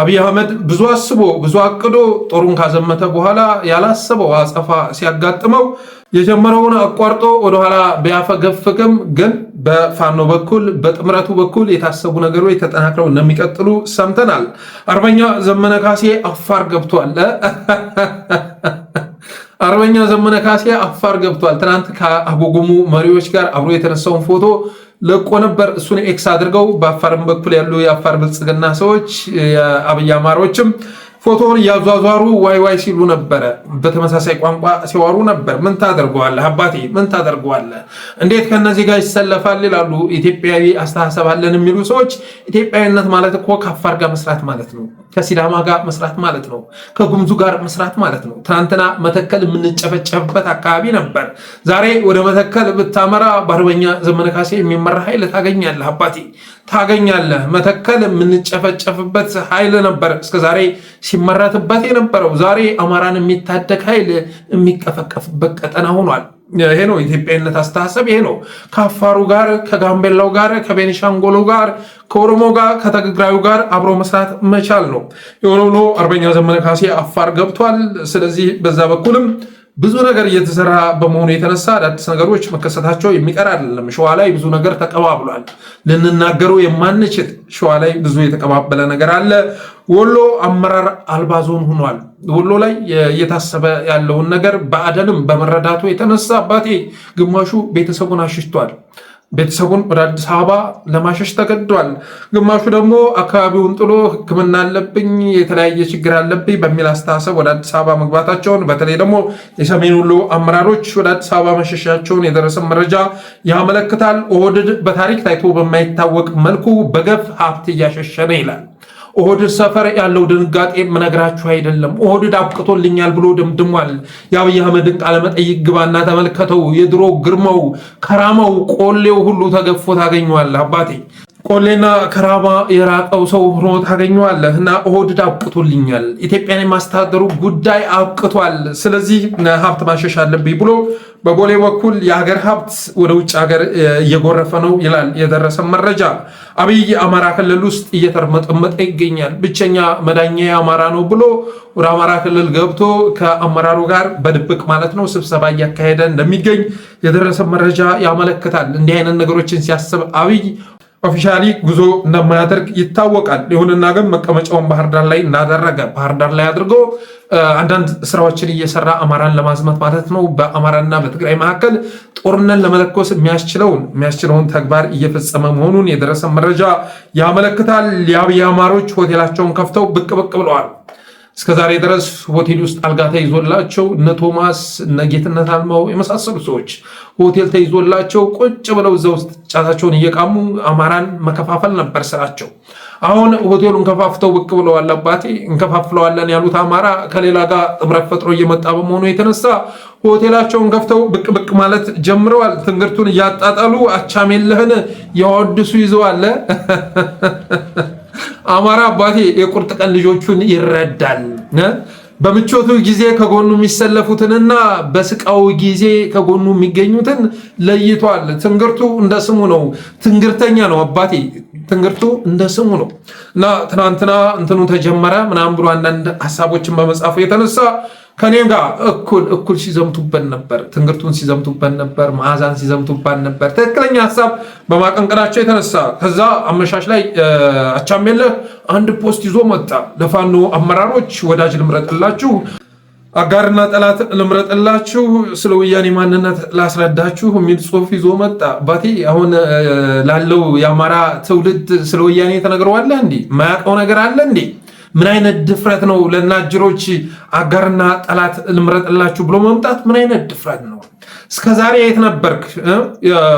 Speaker 1: አብይ አህመድ ብዙ አስቦ ብዙ አቅዶ ጦሩን ካዘመተ በኋላ ያላሰበው አጸፋ ሲያጋጥመው የጀመረውን አቋርጦ ወደኋላ ቢያፈገፍግም ግን በፋኖ በኩል በጥምረቱ በኩል የታሰቡ ነገሮች ተጠናክረው እንደሚቀጥሉ ሰምተናል። አርበኛ ዘመነ ካሴ አፋር ገብቷል። ትናንት ከአቦጎሙ መሪዎች ጋር አብሮ የተነሳውን ፎቶ ለቆ ነበር። እሱን ኤክስ አድርገው በአፋርም በኩል ያሉ የአፋር ብልጽግና ሰዎች የአብይ አማሮችም ፎቶውን እያዟዟሩ ዋይ ሲሉ ነበረ። በተመሳሳይ ቋንቋ ሲዋሩ ነበር። ምን ታደርገዋለህ አባቴ፣ ምን ታደርገዋለህ? እንዴት ከነዚህ ጋር ይሰለፋል ይላሉ። ኢትዮጵያዊ አስተሳሰብ አለን የሚሉ ሰዎች ኢትዮጵያዊነት ማለት እኮ ከአፋር ጋር መስራት ማለት ነው፣ ከሲዳማ ጋር መስራት ማለት ነው፣ ከጉምዙ ጋር መስራት ማለት ነው። ትናንትና መተከል የምንጨፈጨፍበት አካባቢ ነበር። ዛሬ ወደ መተከል ብታመራ በአርበኛ ዘመነ ካሴ የሚመራ ኃይል ታገኛለህ አባቴ፣ ታገኛለህ። መተከል የምንጨፈጨፍበት ኃይል ነበር እስከዛሬ ሲመረትበት የነበረው ዛሬ አማራን የሚታደግ ኃይል የሚቀፈቀፍበት ቀጠና ሆኗል። ይሄ ነው ኢትዮጵያዊነት አስተሳሰብ። ይሄ ነው ከአፋሩ ጋር፣ ከጋምቤላው ጋር፣ ከቤኒሻንጎሉ ጋር፣ ከኦሮሞ ጋር፣ ከትግራዩ ጋር አብሮ መስራት መቻል ነው። የሆነ ሆኖ አርበኛ ዘመነ ካሴ አፋር ገብቷል። ስለዚህ በዛ በኩልም ብዙ ነገር እየተሰራ በመሆኑ የተነሳ አዳዲስ ነገሮች መከሰታቸው የሚቀር አይደለም። ሸዋ ላይ ብዙ ነገር ተቀባብሏል። ልንናገረው የማንችል ሸዋ ላይ ብዙ የተቀባበለ ነገር አለ። ወሎ አመራር አልባ ዞን ሆኗል። ወሎ ላይ እየታሰበ ያለውን ነገር በአደንም በመረዳቱ የተነሳ አባቴ ግማሹ ቤተሰቡን አሽሽቷል። ቤተሰቡን ወደ አዲስ አበባ ለማሸሽ ተገዷል። ግማሹ ደግሞ አካባቢውን ጥሎ ሕክምና አለብኝ የተለያየ ችግር አለብኝ በሚል አስተሳሰብ ወደ አዲስ አበባ መግባታቸውን፣ በተለይ ደግሞ የሰሜን ወሎ አመራሮች ወደ አዲስ አበባ መሸሻቸውን የደረሰ መረጃ ያመለክታል። ኦህዴድ በታሪክ ታይቶ በማይታወቅ መልኩ በገፍ ሀብት እያሸሸ ነው ይላል። ኦህዴድ ሰፈር ያለው ድንጋጤ ምነግራችሁ አይደለም። ኦህዴድ አብቅቶልኛል ብሎ ደምድሟል። የአብይ አህመድን ቃለመጠይቅ ግባና ተመልከተው። የድሮ ግርማው ከራማው ቆሌው ሁሉ ተገፎ ታገኘዋለህ አባቴ። ቆሌና ከራማ የራቀው ሰው ሆኖ ታገኘዋለህ። እና ኦህዴድ አብቅቶልኛል፣ ኢትዮጵያን የማስተዳደሩ ጉዳይ አብቅቷል፣ ስለዚህ ሀብት ማሸሽ አለብኝ ብሎ በቦሌ በኩል የሀገር ሀብት ወደ ውጭ ሀገር እየጎረፈ ነው ይላል የደረሰ መረጃ። አብይ አማራ ክልል ውስጥ እየተርመጠመጠ ይገኛል። ብቸኛ መዳኛ አማራ ነው ብሎ ወደ አማራ ክልል ገብቶ ከአመራሩ ጋር በድብቅ ማለት ነው ስብሰባ እያካሄደ እንደሚገኝ የደረሰ መረጃ ያመለክታል። እንዲህ አይነት ነገሮችን ሲያስብ አብይ ኦፊሻሊ ጉዞ እንደማያደርግ ይታወቃል። ይሁንና ግን መቀመጫውን ባህር ዳር ላይ እንዳደረገ ባህር ዳር ላይ አድርጎ አንዳንድ ስራዎችን እየሰራ አማራን ለማዝመት ማለት ነው በአማራና በትግራይ መካከል ጦርነት ለመለኮስ የሚያስችለውን ተግባር እየፈጸመ መሆኑን የደረሰ መረጃ ያመለክታል። የአብይ አማሮች ሆቴላቸውን ከፍተው ብቅ ብለዋል። እስከዛሬ ድረስ ሆቴል ውስጥ አልጋ ተይዞላቸው እነ ቶማስ እነ ጌትነት አልማው የመሳሰሉ ሰዎች ሆቴል ተይዞላቸው ቁጭ ብለው እዛ ውስጥ ጫታቸውን እየቃሙ አማራን መከፋፈል ነበር ስራቸው። አሁን ሆቴሉን ከፋፍተው ብቅ ብለዋል። አባቴ እንከፋፍለዋለን ያሉት አማራ ከሌላ ጋር ጥምረት ፈጥሮ እየመጣ በመሆኑ የተነሳ ሆቴላቸውን ከፍተው ብቅ ማለት ጀምረዋል። ትንግርቱን እያጣጣሉ አቻሜለህን ያወድሱ ይዘዋል። አማራ አባቴ የቁርጥ ቀን ልጆቹን ይረዳል። በምቾቱ ጊዜ ከጎኑ የሚሰለፉትንና በስቃው ጊዜ ከጎኑ የሚገኙትን ለይቷል። ትንግርቱ እንደ ስሙ ነው። ትንግርተኛ ነው አባቴ። ትንግርቱ እንደ ስሙ ነው እና ትናንትና እንትኑ ተጀመረ ምናምን ብሎ አንዳንድ ሀሳቦችን በመጻፉ የተነሳ ከኔም ጋር እኩል ሲዘምቱበት ነበር። ትንግርቱን ሲዘምቱበት ነበር። መዓዛን ሲዘምቱበት ነበር። ትክክለኛ ሀሳብ በማቀንቀናቸው የተነሳ ከዛ አመሻሽ ላይ አቻሜለህ አንድ ፖስት ይዞ መጣ። ለፋኖ አመራሮች ወዳጅ ልምረጥላችሁ፣ አጋርና ጠላት ልምረጥላችሁ፣ ስለ ወያኔ ማንነት ላስረዳችሁ የሚል ጽሑፍ ይዞ መጣ። ባቴ አሁን ላለው የአማራ ትውልድ ስለ ወያኔ ተነግረዋለህ እንዴ? ማያውቀው ነገር አለ እንዴ? ምን አይነት ድፍረት ነው? ለናጅሮች አጋርና ጠላት ልምረጥላችሁ ብሎ መምጣት ምን አይነት ድፍረት ነው? እስከዛሬ የት ነበርክ?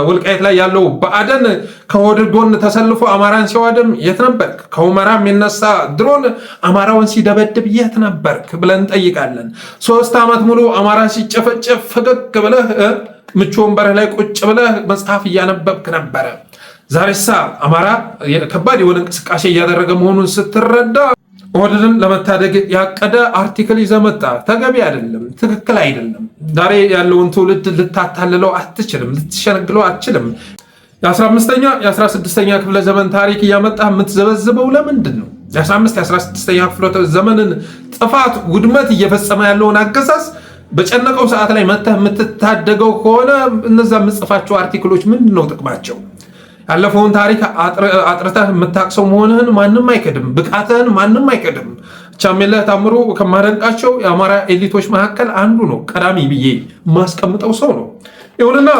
Speaker 1: ወልቃይት ላይ ያለው ብአዴን ከኦህዴድ ጎን ተሰልፎ አማራን ሲዋደም የት ነበርክ? ከሁመራ የሚነሳ ድሮን አማራውን ሲደበድብ የት ነበርክ ብለን እንጠይቃለን። 3 ዓመት ሙሉ አማራ ሲጨፈጨፍ ፈገግ ብለህ ምቹ ወንበርህ ላይ ቁጭ ብለህ መጽሐፍ እያነበብክ ነበረ። ዛሬሳ አማራ ከባድ የሆነ እንቅስቃሴ እያደረገ መሆኑን ስትረዳ ኦህዴድን ለመታደግ ያቀደ አርቲክል ይዘህ መጣ። ተገቢ አይደለም፣ ትክክል አይደለም። ዛሬ ያለውን ትውልድ ልታታልለው አትችልም፣ ልትሸነግለው አትችልም። የ15ኛ የ16ኛ ክፍለ ዘመን ታሪክ እያመጣህ የምትዘበዝበው ለምንድን ነው? የ15 የ16ኛ ክፍለ ዘመንን ጥፋት ውድመት እየፈጸመ ያለውን አገዛዝ በጨነቀው ሰዓት ላይ መጥተህ የምትታደገው ከሆነ እነዛ የምጽፋቸው አርቲክሎች ምንድን ነው ጥቅማቸው? ያለፈውን ታሪክ አጥርተህ የምታቅሰው መሆንህን ማንም አይክድም። ብቃትህን ማንም አይክድም። አቻሜለህ ታምሩ ከማደንቃቸው የአማራ ኤሊቶች መካከል አንዱ ነው። ቀዳሚ ብዬ ማስቀምጠው ሰው ነው። ይሁንና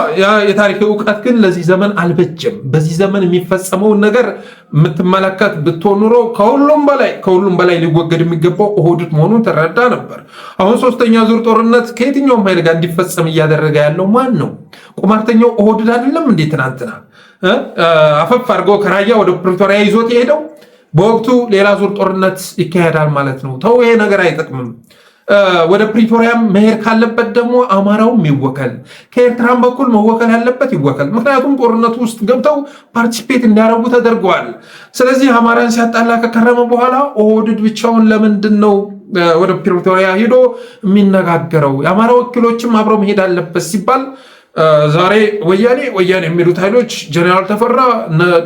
Speaker 1: የታሪክ እውቀት ግን ለዚህ ዘመን አልበጀም። በዚህ ዘመን የሚፈጸመውን ነገር የምትመለከት ብትሆን ኑሮ ከሁሉም በላይ ሊወገድ የሚገባው ኦህዴድ መሆኑን ተረዳ ነበር። አሁን 3ኛ ዙር ጦርነት ከየትኛውም ኃይል ጋር እንዲፈጸም እያደረገ ያለው ማን ነው? ቁማርተኛው ኦህዴድ አይደለም እንዴ? ትናንትና አፈፍ አድርገው ከራያ ወደ ፕሪቶሪያ ይዞት የሄደው በወቅቱ ሌላ ዙር ጦርነት ይካሄዳል ማለት ነው። ተው፣ ይሄ ነገር አይጠቅምም። ወደ ፕሪቶሪያም መሄድ ካለበት ደግሞ አማራውም ይወከል፣ ከኤርትራም በኩል መወከል ያለበት ይወከል። ምክንያቱም ጦርነቱ ውስጥ ገብተው ፓርቲሲፔት እንዲያደርጉ ተደርገዋል። ስለዚህ አማራን ሲያጣላ ከከረመ በኋላ ኦህዴድ ብቻውን ለምንድን ነው ወደ ፕሪቶሪያ ሄዶ የሚነጋገረው? የአማራ ወኪሎችም አብረው መሄድ አለበት ሲባል ዛሬ ወያኔ የሚሉት ኃይሎች ጀነራል ተፈራ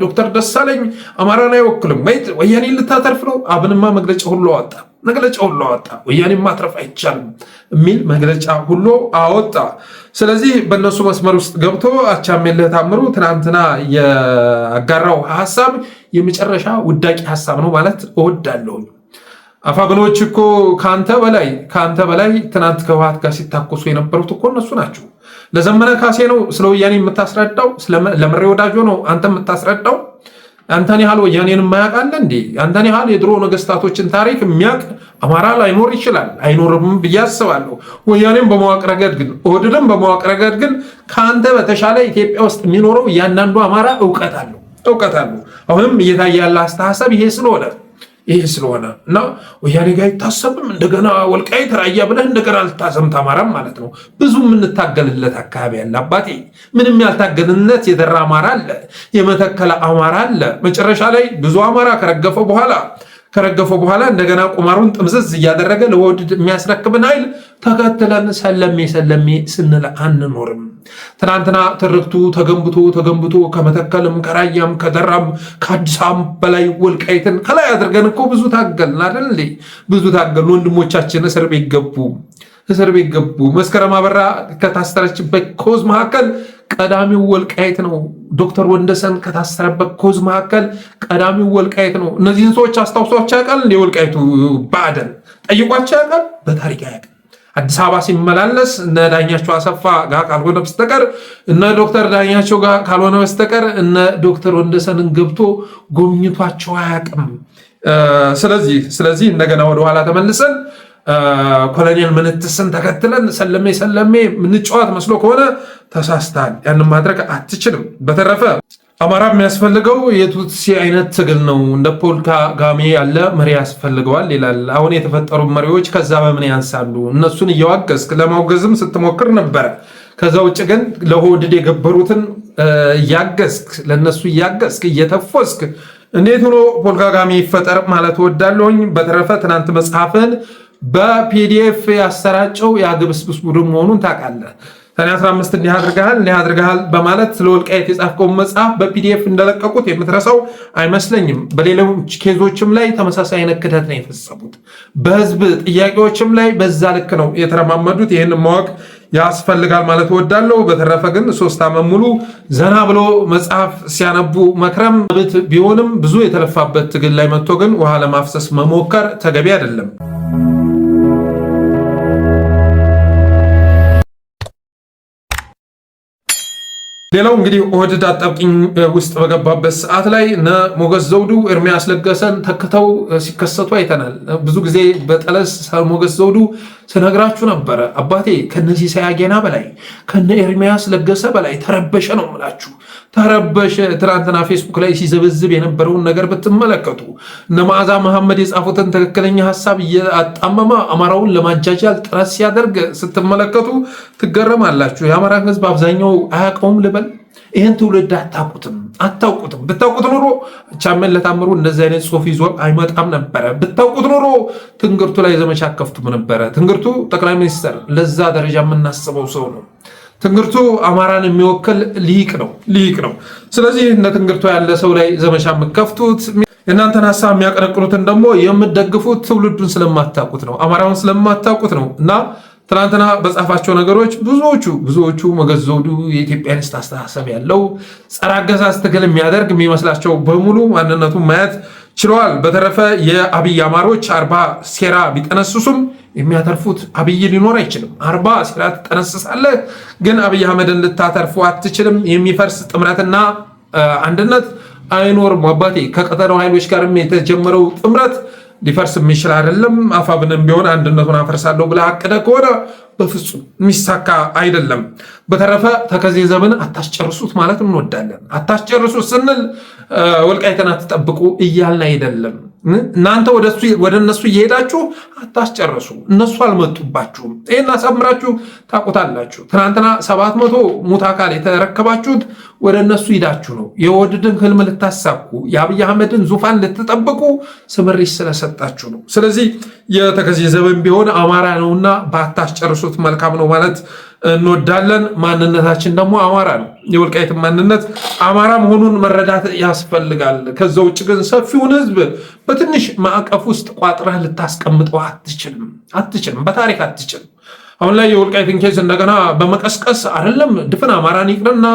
Speaker 1: ዶክተር ደሳለኝ አማራን አይወክልም ወይ ወያኔ ልታተርፍ ነው? አብንማ መግለጫ ሁሉ አወጣ። ወያኔ ማትረፍ አይቻልም የሚል መግለጫ ሁሉ አወጣ። ስለዚህ በእነሱ መስመር ውስጥ ገብቶ አቻምየለህ ታምሩ ትናንትና ያጋራው ሀሳብ የመጨረሻ ውዳቂ ሀሳብ ነው ማለት እወዳለሁ። አፋብሎች እኮ ከአንተ በላይ ትናንት ከህወሓት ጋር ሲታኮሱ የነበሩት እኮ እነሱ ናቸው። ለዘመነ ካሴ ነው ስለ ወያኔ የምታስረዳው? ለምሬ ወዳጆ ነው አንተ የምታስረዳው? አንተን ያህል ወያኔን የማያውቃለ እንዴ? አንተን ያህል የድሮ ነገስታቶችን ታሪክ የሚያውቅ አማራ ላይኖር ይችላል፣ አይኖርም ብዬ አስባለሁ። ወያኔም በመዋቅ ረገድ ግን ኦህዴድም በመዋቅ ረገድ ግን ከአንተ በተሻለ ኢትዮጵያ ውስጥ የሚኖረው እያንዳንዱ አማራ እውቀት አለው። አሁንም እየታየ ያለ አስተሳሰብ ይሄ ስለሆነ እና ወያኔ ጋር አይታሰብም። እንደገና ወልቃይት ራያ ብለህ እንደገና ልታሰምት አማራም ማለት ነው። ብዙ የምንታገልለት አካባቢ አለ አባቴ። ምንም ያልታገልነት የደራ አማራ አለ፣ የመተከለ አማራ አለ። መጨረሻ ላይ ብዙ አማራ ከረገፈው በኋላ እንደገና ቁማሩን ጥምዝዝ እያደረገ ለኦህዴድ የሚያስረክብን ኃይል ተከትለን ሰለሜ ስንል አንኖርም። ትናንትና ትርክቱ ተገንብቶ ከመተከልም ከራያም ከደራም ከአዲስ አበባ በላይ ወልቃይትን ከላይ አድርገን እኮ ብዙ ታገልን አይደል? ብዙ ታገልን። ወንድሞቻችን እስር ቤት ገቡ። መስከረም አበራ ከታሰረችበት ኮዝ መካከል ቀዳሚው ወልቃይት ነው። ዶክተር ወንደሰን ከታሰረበት ኮዝ መካከል ቀዳሚው ወልቃይት ነው። እነዚህን ሰዎች አስታውሷቸው ያውቃል? የወልቃይቱ ባዕደን ጠይቋቸው ያውቃል? በታሪክ አያውቅም። አዲስ አበባ ሲመላለስ እነ ዳኛቸው አሰፋ ጋር ካልሆነ በስተቀር እነ ዶክተር ዳኛቸው ጋር ካልሆነ በስተቀር እነ ዶክተር ወንደሰንን ገብቶ ጎብኝቷቸው አያውቅም። ስለዚህ እንደገና ወደኋላ ተመልሰን ኮሎኔል ምንትስን ተከትለን ሰለሜ ምንጫወት መስሎ ከሆነ ተሳስተሃል። ያንን ማድረግ አትችልም። በተረፈ አማራ የሚያስፈልገው የቱትሲ አይነት ትግል ነው። እንደ ፖል ካጋሜ ያለ መሪ ያስፈልገዋል ይላል። አሁን የተፈጠሩ መሪዎች ከዛ በምን ያንሳሉ? እነሱን እያዋገዝክ ለማውገዝም ስትሞክር ነበረ። ከዛ ውጭ ግን ለኦህዴድ የገበሩትን እያገዝክ ለእነሱ እየተፎስክ እንዴት ሆኖ ፖል ካጋሜ ይፈጠር ማለት ወዳለሁኝ። በተረፈ ትናንት መጽሐፍን በፒዲኤፍ ያሰራጨው የአግብስብስ ቡድን መሆኑን ታውቃለህ። ሰኔ 15 እንዲህ አድርገሃል በማለት ስለ ወልቃይት የጻፍከውን መጽሐፍ በፒዲኤፍ እንደለቀቁት የምትረሳው አይመስለኝም። በሌሎች ኬዞችም ላይ ተመሳሳይ አይነት ክደት ነው የፈጸሙት። በህዝብ ጥያቄዎችም ላይ በዛ ልክ ነው የተረማመዱት። ይህን ማወቅ ያስፈልጋል ማለት እወዳለሁ። በተረፈ ግን 3 ዓመት ሙሉ ዘና ብሎ መጽሐፍ ሲያነቡ መክረም መብት ቢሆንም ብዙ የተለፋበት ትግል ላይ መጥቶ ግን ውሃ ለማፍሰስ መሞከር ተገቢ አይደለም። ሌላው እንግዲህ ኦህዴድ አጣብቂኝ ውስጥ በገባበት ሰዓት ላይ እነ ሞገስ ዘውዱ ኤርሚያስ ለገሰን ተክተው ሲከሰቱ አይተናል። ብዙ ጊዜ በጠለስ ሞገስ ዘውዱ ስነግራችሁ ነበረ። አባቴ ከነዚህ ሳያጌና በላይ ከነ ኤርሚያስ ለገሰ በላይ ተረበሸ ነው የምላችሁ። ተረበሸ። ትናንትና ፌስቡክ ላይ ሲዘበዝብ የነበረውን ነገር ብትመለከቱ እነ መዓዛ መሐመድ የጻፉትን ትክክለኛ ሀሳብ እያጣመመ አማራውን ለማጃጃል ጥረት ሲያደርግ ስትመለከቱ ትገረማላችሁ። የአማራን ህዝብ አብዛኛው አያውቀውም ልበል። ይህን ትውልድ አታውቁትም። ብታውቁት ኖሮ አቻምየለህ ታምሩ እንደዚህ አይነት ጽሁፍ ይዞ አይመጣም ነበረ። ብታውቁት ኖሮ ትንግርቱ ላይ ዘመቻ ከፍቱም ነበረ። ትንግርቱ ጠቅላይ ሚኒስትር ለዛ ደረጃ የምናስበው ሰው ነው። ትንግርቱ አማራን የሚወክል ሊቅ ነው። ስለዚህ እነ ትንግርቱ ያለ ሰው ላይ ዘመቻ የምከፍቱት የእናንተን ሀሳብ የሚያቀነቅኑትን ደግሞ የምትደግፉት ትውልዱን ስለማታውቁት ነው፣ አማራውን ስለማታውቁት ነው። እና ትናንትና በጻፋቸው ነገሮች ብዙዎቹ ሞገስ ዘውዱ የኢትዮጵያኒስት አስተሳሰብ ያለው ጸረ አገዛዝ ትግል የሚያደርግ የሚመስላቸው በሙሉ ማንነቱን ማየት ችለዋል። በተረፈ የአብይ አማሮች 40 ሴራ ቢጠነስሱም የሚያተርፉት አብይ ሊኖር አይችልም። 40 ሴራ ትጠነስሳለህ፣ ግን አብይ አህመድን ልታተርፉ አትችልም። የሚፈርስ ጥምረትና አንድነት አይኖርም። አባቴ ከቀጠናው ኃይሎች ጋር የተጀመረው ጥምረት ሊፈርስ የሚችል አይደለም። አፋብንም ቢሆን አንድነቱን አፈርሳለሁ ብለህ አቅደህ ከሆነ በፍጹም የሚሳካ አይደለም። በተረፈ ተከዜ ዘመን አታስጨርሱት ማለት እንወዳለን። አታስጨርሱት ስንል ወልቃይትን አትጠብቁ እያልን አይደለም። እናንተ ወደ እነሱ እየሄዳችሁ አታስጨርሱ። እነሱ አልመጡባችሁም። ይህን አሳምራችሁ ታውቁታላችሁ። ትናንትና 700 ሙት አካል የተረከባችሁት ወደ እነሱ ሂዳችሁ ነው። የወድድን ህልም ልታሳኩ፣ የአብይ አህመድን ዙፋን ልትጠብቁ ስምሪት ስለሰጣችሁ ነው። ስለዚህ የተከዜ ዘመን ቢሆን አማራ ነውና ባታስጨርሱት መልካም ነው ማለት እንወዳለን። ማንነታችን ደግሞ አማራ ነው። የወልቃይትን ማንነት አማራ መሆኑን መረዳት ያስፈልጋል። ከዛ ውጭ ግን ሰፊውን ህዝብ በትንሽ ማዕቀፍ ውስጥ ቋጥረህ ልታስቀምጠው አትችልም። በታሪክ አትችልም። አሁን ላይ የወልቃይትን ኬዝ እንደገና በመቀስቀስ አይደለም ድፍን አማራን ይቅርና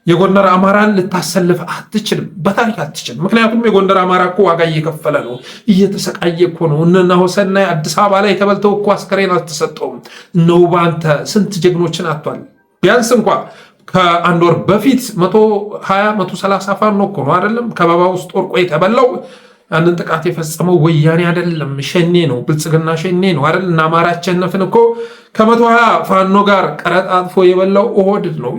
Speaker 1: የጎንደር አማራን ልታሰልፍ አትችልም። በታሪክ አትችልም። ምክንያቱም የጎንደር አማራ እኮ ዋጋ እየከፈለ ነው፣ እየተሰቃየ እኮ ነው። እነ ሆሰናይ አዲስ አበባ ላይ ተበልተው እኮ አስከሬን አልተሰጠውም። እነው ባንተ ስንት ጀግኖችን አጥቷል። ቢያንስ እንኳ ከአንድ ወር በፊት 120 130 ፋኖ እኮ ነው አይደለም ከበባ ውስጥ ወርቆ የተበላው። ያንን ጥቃት የፈጸመው ወያኔ አይደለም፣ ሸኔ ነው፣ ብልጽግና ሸኔ ነው አይደል? እና አማራ አሸነፍን እኮ ከ120 ፋኖ ጋር ቀረጣጥፎ የበላው ኦህዴድ ነው።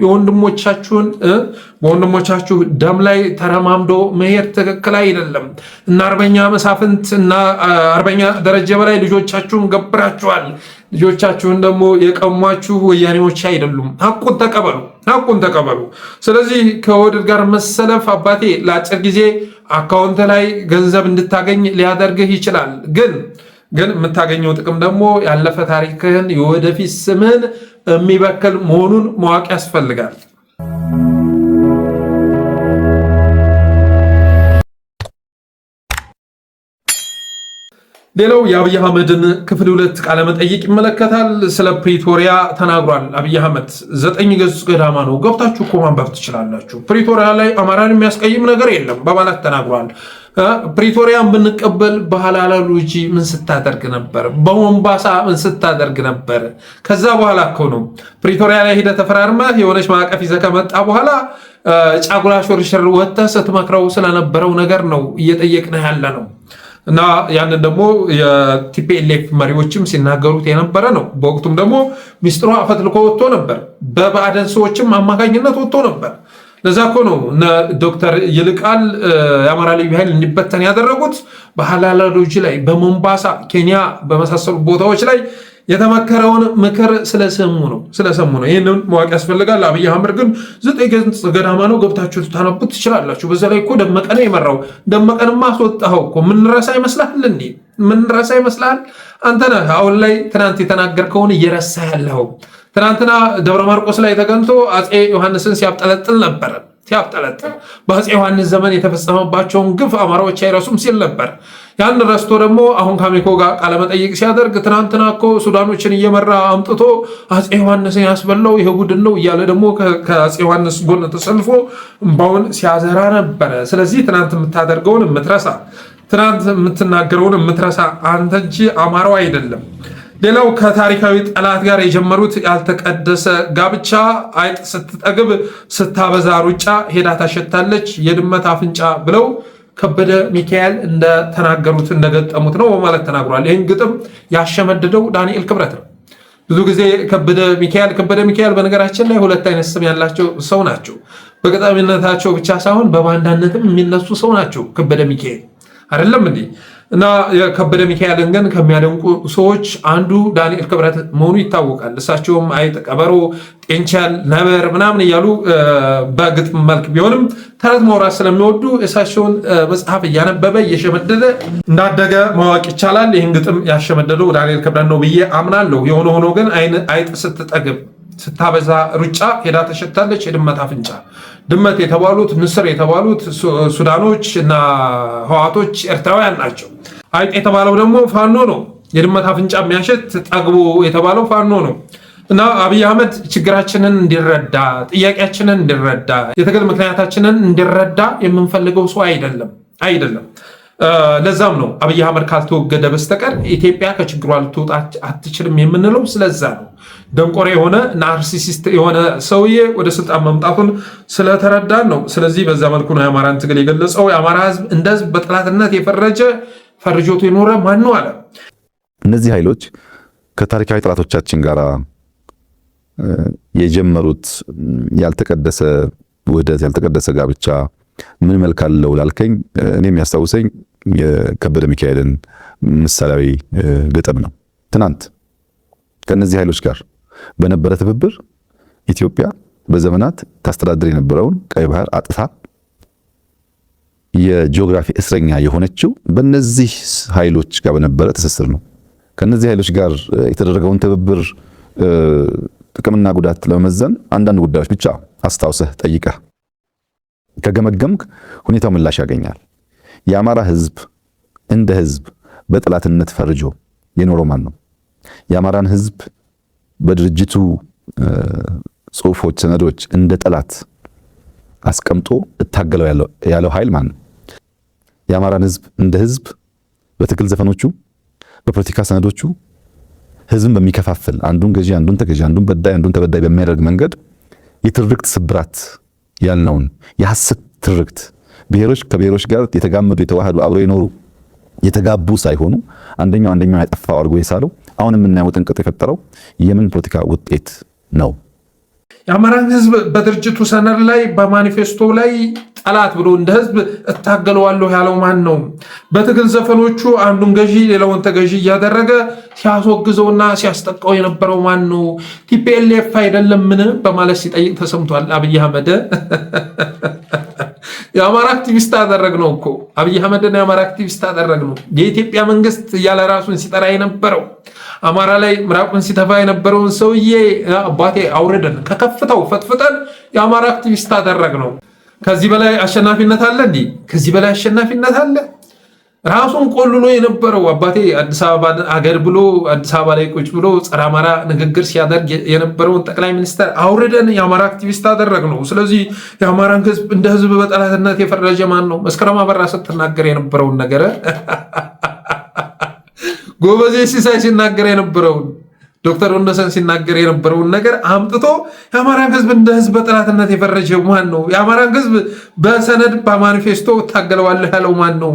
Speaker 1: በወንድሞቻችሁ ደም ላይ ተረማምዶ መሄድ ትክክል አይደለም። እና አርበኛ መሳፍንት እና አርበኛ ደረጀ በላይ ልጆቻችሁን ገብራችኋል። ልጆቻችሁን ደግሞ የቀሟችሁ ወያኔዎች አይደሉም። ሐቁን ተቀበሉ። ስለዚህ ከኦህዴድ ጋር መሰለፍ አባቴ ለአጭር ጊዜ አካውንት ላይ ገንዘብ እንድታገኝ ሊያደርግህ ይችላል። ግን የምታገኘው ጥቅም ደግሞ ያለፈ ታሪክህን የወደፊት ስምህን የሚበክል መሆኑን ማወቅ ያስፈልጋል። ሌላው የአብይ አህመድን ክፍል 2 ቃለ መጠይቅ ይመለከታል። ስለ ፕሪቶሪያ ተናግሯል። አብይ አህመድ 9 ገጽ ገዳማ ነው፣ ገብታችሁ እኮ ማንበብ ትችላላችሁ። ፕሪቶሪያ ላይ አማራን የሚያስቀይም ነገር የለም በማለት ተናግሯል። ፕሪቶሪያን ብንቀበል በሐላላሉ እንጂ ምን ስታደርግ ነበር? በሞምባሳ ምን ስታደርግ ነበር? ከዛ በኋላ እኮ ነው ፕሪቶሪያ ላይ ሄደህ ተፈራርመህ የሆነች ማዕቀፍ ይዘህ ከመጣ በኋላ ጫጉላ ሾርሽር ወጥተህ ስትመክረው ስለነበረው ነገር ነው እየጠየቅንህ ያለ ነው። እና ያንን ደግሞ የቲፒኤልኤፍ መሪዎችም ሲናገሩት የነበረ ነው። በወቅቱም ደግሞ ሚስጥሩ አፈትልኮ ወጥቶ ነበር፣ በባዕዳን ሰዎችም አማካኝነት ወጥቶ ነበር። ለዛ እኮ ነው እነ ዶክተር ይልቃል የአማራ ልዩ ኃይል እንዲበተን ያደረጉት በሐላላሎጂ ላይ በሞምባሳ ኬንያ በመሳሰሉ ቦታዎች ላይ የተመከረውን ምክር ስለሰሙ ነው። ይህንን ማወቅ ያስፈልጋል። አብይ አህመድ ግን 9 ገጽ ገዳማ ነው፣ ገብታችሁ ታነቡት ትችላላችሁ። በዛ ላይ እኮ ደመቀ ነው የመራው። ደመቀንማ አስወጣኸው እኮ ምንረሳ ይመስልሃል እንዴ? ምንረሳ ይመስልሃል? አንተ ነህ አሁን ላይ ትናንት የተናገርከውን እየረሳ ያለው። ትናንትና ደብረ ማርቆስ ላይ ተገንቶ አፄ ዮሐንስን ሲያብጠለጥል ነበረ። በአፄ ዮሐንስ ዘመን የተፈጸመባቸውን ግፍ አማራዎች አይረሱም ሲል ነበር። ያን ረስቶ ደግሞ አሁን ከአሚኮ ጋር ቃለመጠይቅ ሲያደርግ ትናንትና እኮ ሱዳኖችን እየመራ አምጥቶ አፄ ዮሐንስን ያስበላው ይሄ ቡድን ነው እያለ ደግሞ ከአፄ ዮሐንስ ጎን ተሰልፎ እምባውን ሲያዘራ ነበረ። ስለዚህ ትናንት የምታደርገውን የምትረሳ፣ ትናንት የምትናገረውን የምትረሳ አንተ እንጂ አማራው አይደለም። ሌላው ከታሪካዊ ጠላት ጋር የጀመሩት ያልተቀደሰ ጋብቻ አይጥ ስትጠግብ ስታበዛ ሩጫ ሄዳ ታሸታለች የድመት አፍንጫ ብለው ከበደ ሚካኤል እንደተናገሩት እንደገጠሙት ነው በማለት ተናግሯል። ይህን ግጥም ያሸመደደው ዳንኤል ክብረት ነው። ብዙ ጊዜ ከበደ ሚካኤል በነገራችን ላይ 2 አይነት ስም ያላቸው ሰው ናቸው። በገጣሚነታቸው ብቻ ሳይሆን በባንዳነትም የሚነሱ ሰው ናቸው። ከበደ ሚካኤል አይደለም እንዴ? እና የከበደ ሚካኤልን ግን ከሚያደንቁ ሰዎች አንዱ ዳንኤል ክብረት መሆኑ ይታወቃል። እሳቸውም አይጥ፣ ቀበሮ፣ ጤንቻል፣ ነበር ምናምን እያሉ በግጥም መልክ ቢሆንም ተረት ማውራት ስለሚወዱ እሳቸውን መጽሐፍ እያነበበ እየሸመደደ እንዳደገ ማወቅ ይቻላል። ይህን ግጥም ያሸመደደው ዳንኤል ክብረት ነው ብዬ አምናለሁ። የሆነ ሆኖ ግን አይጥ ስትጠግብ ስታበዛ ሩጫ ሄዳ ተሸታለች የድመት አፍንጫ። ድመት የተባሉት ንስር የተባሉት ሱዳኖች እና ህዋቶች ኤርትራውያን ናቸው። አይጥ የተባለው ደግሞ ፋኖ ነው። የድመት አፍንጫ የሚያሸት ጠግቦ የተባለው ፋኖ ነው። እና አብይ አህመድ ችግራችንን እንዲረዳ፣ ጥያቄያችንን እንዲረዳ፣ የትግል ምክንያታችንን እንዲረዳ የምንፈልገው ሰው አይደለም። ለዛም ነው አብይ አህመድ ካልተወገደ በስተቀር ኢትዮጵያ ከችግሯ ልትወጣ አትችልም የምንለው። ስለዛ ነው ደንቆሬ የሆነ ናርሲሲስት የሆነ ሰውዬ ወደ ስልጣን መምጣቱን ስለተረዳን ነው። ስለዚህ በዛ መልኩ ነው የአማራን ትግል የገለጸው። የአማራ ህዝብ እንደ ህዝብ በጠላትነት የፈረጀ ፈርጆቱ የኖረ ማን ነው አለ።
Speaker 2: እነዚህ ኃይሎች ከታሪካዊ ጠላቶቻችን ጋር የጀመሩት ያልተቀደሰ ውህደት፣ ያልተቀደሰ ጋብቻ ምን መልክ አለው ላልከኝ እኔ የሚያስታውሰኝ የከበደ ሚካኤልን ምሳሌያዊ ግጥም ነው። ትናንት ከነዚህ ኃይሎች ጋር በነበረ ትብብር ኢትዮጵያ በዘመናት ታስተዳድር የነበረውን ቀይ ባህር አጥታ የጂኦግራፊ እስረኛ የሆነችው በነዚህ ኃይሎች ጋር በነበረ ትስስር ነው። ከነዚህ ኃይሎች ጋር የተደረገውን ትብብር ጥቅምና ጉዳት ለመመዘን አንዳንድ ጉዳዮች ብቻ አስታውሰህ ጠይቀህ ከገመገምክ ሁኔታው ምላሽ ያገኛል። የአማራ ህዝብ እንደ ህዝብ በጠላትነት ፈርጆ የኖረው ማን ነው? የአማራን ህዝብ በድርጅቱ ጽሁፎች፣ ሰነዶች እንደ ጠላት አስቀምጦ እታገለው ያለው ኃይል ማን ነው? የአማራን ህዝብ እንደ ህዝብ በትግል ዘፈኖቹ፣ በፖለቲካ ሰነዶቹ ህዝብን በሚከፋፍል አንዱን ገዢ፣ አንዱን ተገዢ፣ አንዱን በዳይ፣ አንዱን ተበዳይ በሚያደርግ መንገድ የትርክት ስብራት ያልነውን የሐሰት ትርክት ብሔሮች ከብሔሮች ጋር የተጋመዱ የተዋሃዱ አብረው የኖሩ የተጋቡ ሳይሆኑ አንደኛው ያጠፋው አድርጎ የሳለው አሁን የምናየው ጥንቅጥ የፈጠረው የምን ፖለቲካ ውጤት ነው?
Speaker 1: የአማራን ህዝብ በድርጅቱ ሰነድ ላይ በማኒፌስቶ ላይ ጠላት ብሎ እንደ ህዝብ እታገለዋለሁ ያለው ማን ነው? በትግል ዘፈኖቹ አንዱን ገዢ ሌላውን ተገዢ እያደረገ ሲያስወግዘውና ሲያስጠቃው የነበረው ማን ነው? ቲፒኤልኤፍ አይደለምን በማለት ሲጠይቅ ተሰምቷል። አብይ አህመድ የአማራ አክቲቪስት አደረግነው እኮ አብይ አህመድን የአማራ አክቲቪስት አደረግነው። የኢትዮጵያ መንግስት እያለ ራሱን ሲጠራ የነበረው አማራ ላይ ምራቁን ሲተፋ የነበረውን ሰውዬ አባቴ አውርደን ከከፍታው ፈጥፍጠን የአማራ አክቲቪስት አደረግነው። ከዚህ በላይ አሸናፊነት አለ እንዴ? ከዚህ በላይ አሸናፊነት አለ? ራሱን ቆልሎ የነበረው አባቴ አዲስ አበባ አገር ብሎ አዲስ አበባ ላይ ቁጭ ብሎ ጸረ አማራ ንግግር ሲያደርግ የነበረውን ጠቅላይ ሚኒስትር አውርደን የአማራ አክቲቪስት አደረግነው። ስለዚህ የአማራን ህዝብ እንደ ህዝብ በጠላትነት የፈረጀ ማን ነው? መስከረም አበራ ስትናገር የነበረውን ነገር ጎበዜ ሲሳይ ሲናገር የነበረውን ዶክተር ወንደሰን ሲናገር የነበረውን ነገር አምጥቶ የአማራን ህዝብ እንደ ህዝብ በጠላትነት የፈረጀው ማን ነው? የአማራን ህዝብ በሰነድ በማኒፌስቶ ታገለዋለህ ያለው ማን ነው?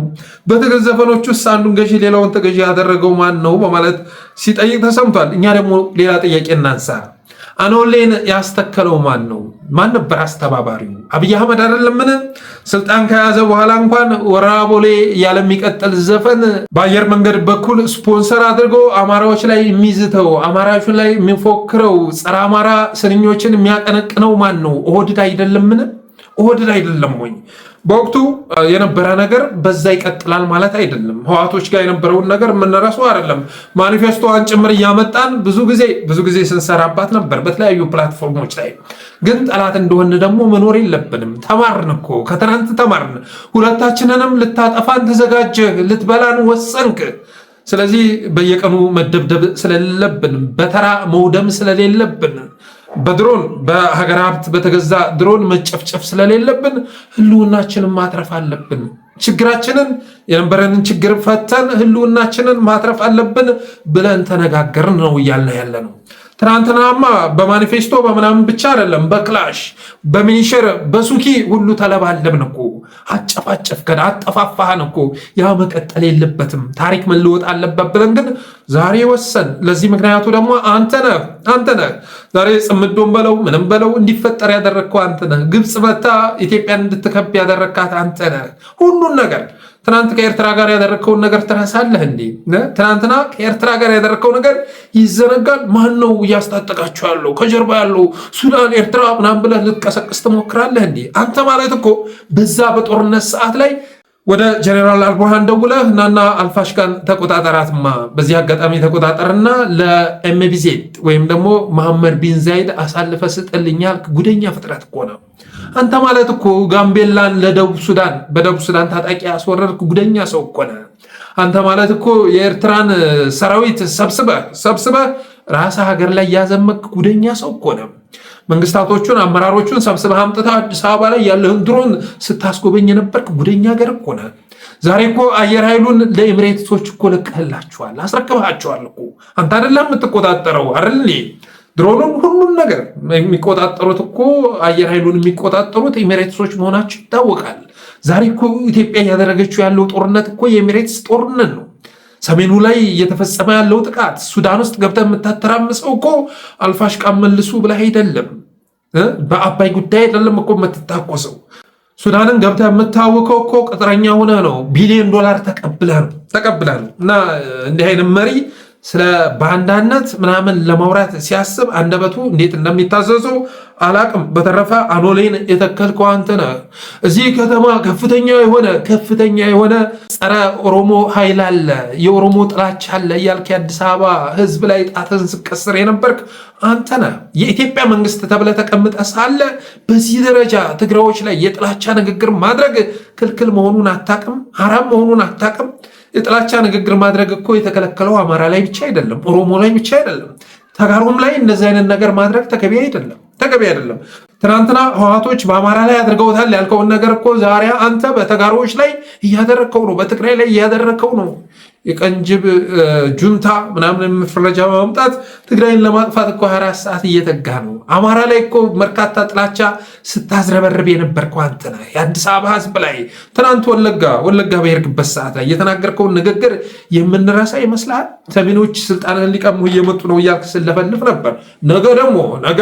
Speaker 1: በትግል ዘፈኖች ውስጥ አንዱን ገዢ ሌላውን ተገዢ ያደረገው ማን ነው? በማለት ሲጠይቅ ተሰምቷል። እኛ ደግሞ ሌላ ጥያቄ እናንሳ። አኖሌን ያስተከለው ማን ነው? ማን ነበር አስተባባሪው? አብይ አህመድ አይደለምን? ስልጣን ከያዘ በኋላ እንኳን ወራቦሌ ያለ የሚቀጥል ዘፈን በአየር መንገድ በኩል ስፖንሰር አድርጎ አማራዎች ላይ የሚዝተው አማራዎች ላይ የሚፎክረው ጸረ አማራ ስንኞችን የሚያቀነቅነው ማን ነው? ኦህዴድ አይደለምን? ኦህዴድ አይደለም ወይ? በወቅቱ የነበረ ነገር በዛ ይቀጥላል ማለት አይደለም። ህዋቶች ጋር የነበረውን ነገር የምንረሳው አይደለም። ማኒፌስቶዋን ጭምር እያመጣን ብዙ ጊዜ ስንሰራባት ነበር በተለያዩ ፕላትፎርሞች ላይ። ግን ጠላት እንደሆነ ደግሞ መኖር የለብንም። ተማርን እኮ ከትናንት ተማርን። ሁለታችንንም ልታጠፋን ተዘጋጀህ፣ ልትበላን ወሰንክ። ስለዚህ በየቀኑ መደብደብ ስለሌለብን፣ በተራ መውደም ስለሌለብን፣ በድሮን በሀገር ሀብት በተገዛ ድሮን መጨፍጨፍ ስለሌለብን ህልውናችንን ማትረፍ አለብን። ችግራችንን የነበረንን ችግር ፈተን ህልውናችንን ማትረፍ አለብን ብለን ተነጋገርን ነው እያልን ያለ ነው። ትናንትናማ በማኒፌስቶ በምናምን ብቻ አይደለም፣ በክላሽ በሚኒሸር በሱኪ ሁሉ ተለባለብን እኮ። አጨፋጨፍከን፣ አጠፋፋህን እኮ። ያ መቀጠል የለበትም፣ ታሪክ መለወጥ አለበት ብለን ግን ዛሬ ወሰን። ለዚህ ምክንያቱ ደግሞ አንተ ነህ። ዛሬ ጽምዶን በለው ምንም በለው እንዲፈጠር ያደረግከው አንተ ነህ። ግብፅ መታ ኢትዮጵያን እንድትከብ ያደረግካት አንተ ነህ። ሁሉን ነገር ትናንት ከኤርትራ ጋር ያደረግከውን ነገር ትረሳለህ እንዴ? ትናንትና ከኤርትራ ጋር ያደረግከው ነገር ይዘነጋል? ማን ነው እያስታጠቃችሁ ያለው? ከጀርባ ያለው ሱዳን፣ ኤርትራ ምናምን ብለህ ልትቀሰቅስ ትሞክራለህ እንዴ? አንተ ማለት እኮ በዛ በጦርነት ሰዓት ላይ ወደ ጀኔራል አልቡርሃን ደውለህ ናና አልፋሽጋን ተቆጣጠራትማ፣ በዚህ አጋጣሚ ተቆጣጠርና ለኤምቢዜድ ወይም ደግሞ መሐመድ ቢን ዛይድ አሳልፈ ስጥልኛል። ጉደኛ ፍጥረት እኮ ነው። አንተ ማለት እኮ ጋምቤላን ለደቡብ ሱዳን በደቡብ ሱዳን ታጣቂ ያስወረድክ ጉደኛ ሰው እኮ ነህ። አንተ ማለት እኮ የኤርትራን ሰራዊት ሰብስበህ ራስህ ሀገር ላይ ያዘመክ ጉደኛ ሰው እኮ ነህ። መንግስታቶቹን አመራሮቹን ሰብስበህ አምጥተህ አዲስ አበባ ላይ ያለህን ድሮን ስታስጎበኝ የነበርክ ጉደኛ ሀገር እኮ ነህ። ዛሬ እኮ አየር ኃይሉን ለኤሚሬትሶች እኮ ለቀህላችኋል፣ አስረክባችኋል እኮ። አንተ አይደለም የምትቆጣጠረው አይደል? ድሮኑን ሁሉም ነገር የሚቆጣጠሩት እኮ አየር ኃይሉን የሚቆጣጠሩት ኤሚሬትሶች መሆናቸው ይታወቃል። ዛሬ እኮ ኢትዮጵያ እያደረገችው ያለው ጦርነት እኮ የኤሚሬትስ ጦርነት ነው። ሰሜኑ ላይ እየተፈጸመ ያለው ጥቃት፣ ሱዳን ውስጥ ገብተህ የምታተራምሰው እኮ አልፋሽቃ መልሱ ብለህ አይደለም። በአባይ ጉዳይ አይደለም እኮ የምትታኮሰው። ሱዳንን ገብተህ የምታወቀው እኮ ቅጥረኛ ሆነ ነው። ቢሊዮን ዶላር ተቀብለህ ነው። እና እንዲህ አይነት መሪ ስለ ባንዳነት ምናምን ለማውራት ሲያስብ አንደበቱ እንዴት እንደሚታዘዘው አላቅም። በተረፈ አኖሌን የተከልከው አንተ ነህ። እዚህ ከተማ ከፍተኛ የሆነ ጸረ ኦሮሞ ኃይል አለ፣ የኦሮሞ ጥላቻ አለ እያልክ የአዲስ አበባ ሕዝብ ላይ ጣትን ስቀስር የነበርክ አንተ ነህ። የኢትዮጵያ መንግስት ተብለህ ተቀምጠህ ሳለ በዚህ ደረጃ ትግራዮች ላይ የጥላቻ ንግግር ማድረግ ክልክል መሆኑን አታቅም? ሐራም መሆኑን አታቅም? የጥላቻ ንግግር ማድረግ እኮ የተከለከለው አማራ ላይ ብቻ አይደለም፣ ኦሮሞ ላይ ብቻ አይደለም፣ ተጋሩም ላይ እንደዚህ አይነት ነገር ማድረግ ተገቢ አይደለም። ትናንትና ህወሓቶች በአማራ ላይ አድርገውታል ያልከውን ነገር እኮ ዛሬ አንተ በተጋሮዎች ላይ እያደረግከው ነው፣ በትግራይ ላይ እያደረግከው ነው። የቀንጅብ ጁንታ ምናምን ፍረጃ በማምጣት ትግራይን ለማጥፋት እኮ 24 ሰዓት እየተጋ ነው። አማራ ላይ እኮ በርካታ ጥላቻ ስታዝረበርብ የነበርከው አንተ ነህ። የአዲስ አበባ ህዝብ ላይ ትናንት ወለጋ በሄድክበት ሰዓት ላይ የተናገርከውን ንግግር የምንረሳ ይመስላል? ሰሜኖች ስልጣንን ሊቀሙ እየመጡ ነው እያልክ ስለፈልፍ ነበር። ነገ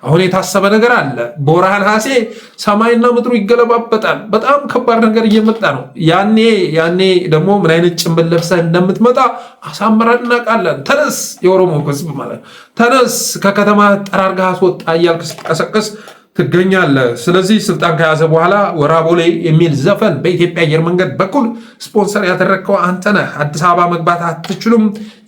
Speaker 1: አሁን የታሰበ ነገር አለ። በወርሃ ነሐሴ ሰማይና ምድሩ ይገለባበጣል። በጣም ከባድ ነገር እየመጣ ነው። ያኔ ደግሞ ምን አይነት ጭንብል ለብሰህ እንደምትመጣ አሳምረን እናውቃለን። ተነስ፣ የኦሮሞ ህዝብ ማለት ተነስ፣ ከከተማ ጠራርጋ አስወጣ እያልክ ስትቀሰቅስ ትገኛለህ። ስለዚህ ስልጣን ከያዘ በኋላ ወራቦ ላይ የሚል ዘፈን በኢትዮጵያ አየር መንገድ በኩል ስፖንሰር ያደረግከው አንተ ነህ። አዲስ አበባ መግባት አትችሉም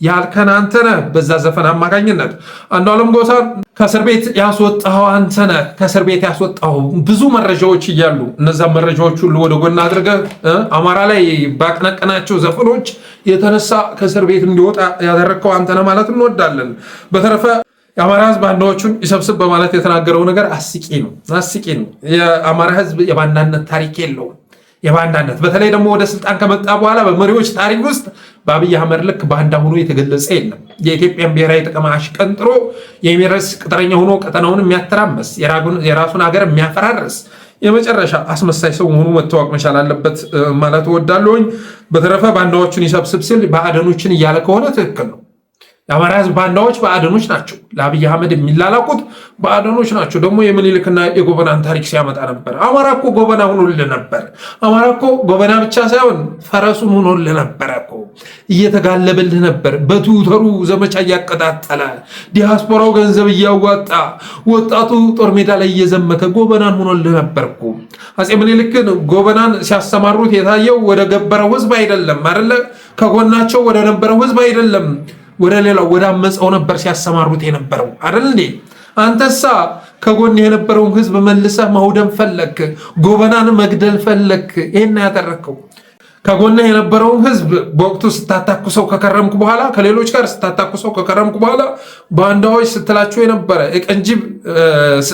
Speaker 1: ያልከን አንተ ነህ። በዛ ዘፈን አማካኝነት አንዱዓለም ጎሳን ከእስር ቤት ያስወጣኸው አንተ ነህ። ከእስር ቤት ያስወጣኸው ብዙ መረጃዎች እያሉ እነዛ መረጃዎች ሁሉ ወደ ጎን አድርገህ አማራ ላይ ባቀነቀናቸው ዘፈኖች የተነሳ ከእስር ቤት እንዲወጣ ያደረግከው አንተ ነህ ማለት እንወዳለን። በተረፈ የአማራ ህዝብ ባንዳዎቹን ይሰብስብ በማለት የተናገረው ነገር አስቂ ነው። የአማራ ህዝብ የባንዳነት ታሪክ የለውም። የባንዳነት በተለይ ደግሞ ወደ ስልጣን ከመጣ በኋላ በመሪዎች ታሪክ ውስጥ በአብይ አህመድ ልክ ባንዳ ሆኖ የተገለጸ የለም። የኢትዮጵያን ብሔራዊ ጥቅም አሽቀንጥሮ የሚረስ ቅጥረኛ ሆኖ ቀጠናውን የሚያተራመስ የራሱን ሀገር የሚያፈራርስ የመጨረሻ አስመሳይ ሰው መሆኑ መታወቅ መቻል አለበት ማለት እወዳለሁኝ። በተረፈ ባንዳዎቹን ይሰብስብ ሲል ብአዴኖችን እያለ ከሆነ ትክክል ነው። የአማራ ህዝብ ባንዳዎች ብአዴኖች ናቸው። ለአብይ አህመድ የሚላላቁት ብአዴኖች ናቸው። ደግሞ የምኒልክና የጎበናን ታሪክ ሲያመጣ ነበር። አማራ እኮ ጎበና ሆኖልህ ነበር። አማራ እኮ ጎበና ብቻ ሳይሆን ፈረሱን ሆኖልህ ነበር እኮ፣ እየተጋለበልህ ነበር። በትዊተሩ ዘመቻ እያቀጣጠለ ዲያስፖራው ገንዘብ እያዋጣ ወጣቱ ጦር ሜዳ ላይ እየዘመተ ጎበናን ሆኖልህ ነበር እኮ። አፄ ምኒልክን ጎበናን ሲያሰማሩት የታየው ወደ ገበረው ህዝብ አይደለም አይደለ? ከጎናቸው ወደ ነበረው ህዝብ አይደለም፣ ወደ ሌላው ወደ አመፀው ነበር ሲያሰማሩት የነበረው አይደል እንዴ? አንተሳ ከጎን የነበረውን ህዝብ መልሰህ ማውደም ፈለክ፣ ጎበናን መግደል ፈለክ። ይሄን ያደረከው ከጎንህ የነበረውን ህዝብ በወቅቱ ስታታኩሰው ከከረምኩ በኋላ ከሌሎች ጋር ስታታኩሰው ከከረምኩ በኋላ ባንዳዎች ስትላቸው የነበረ የቀንጅብ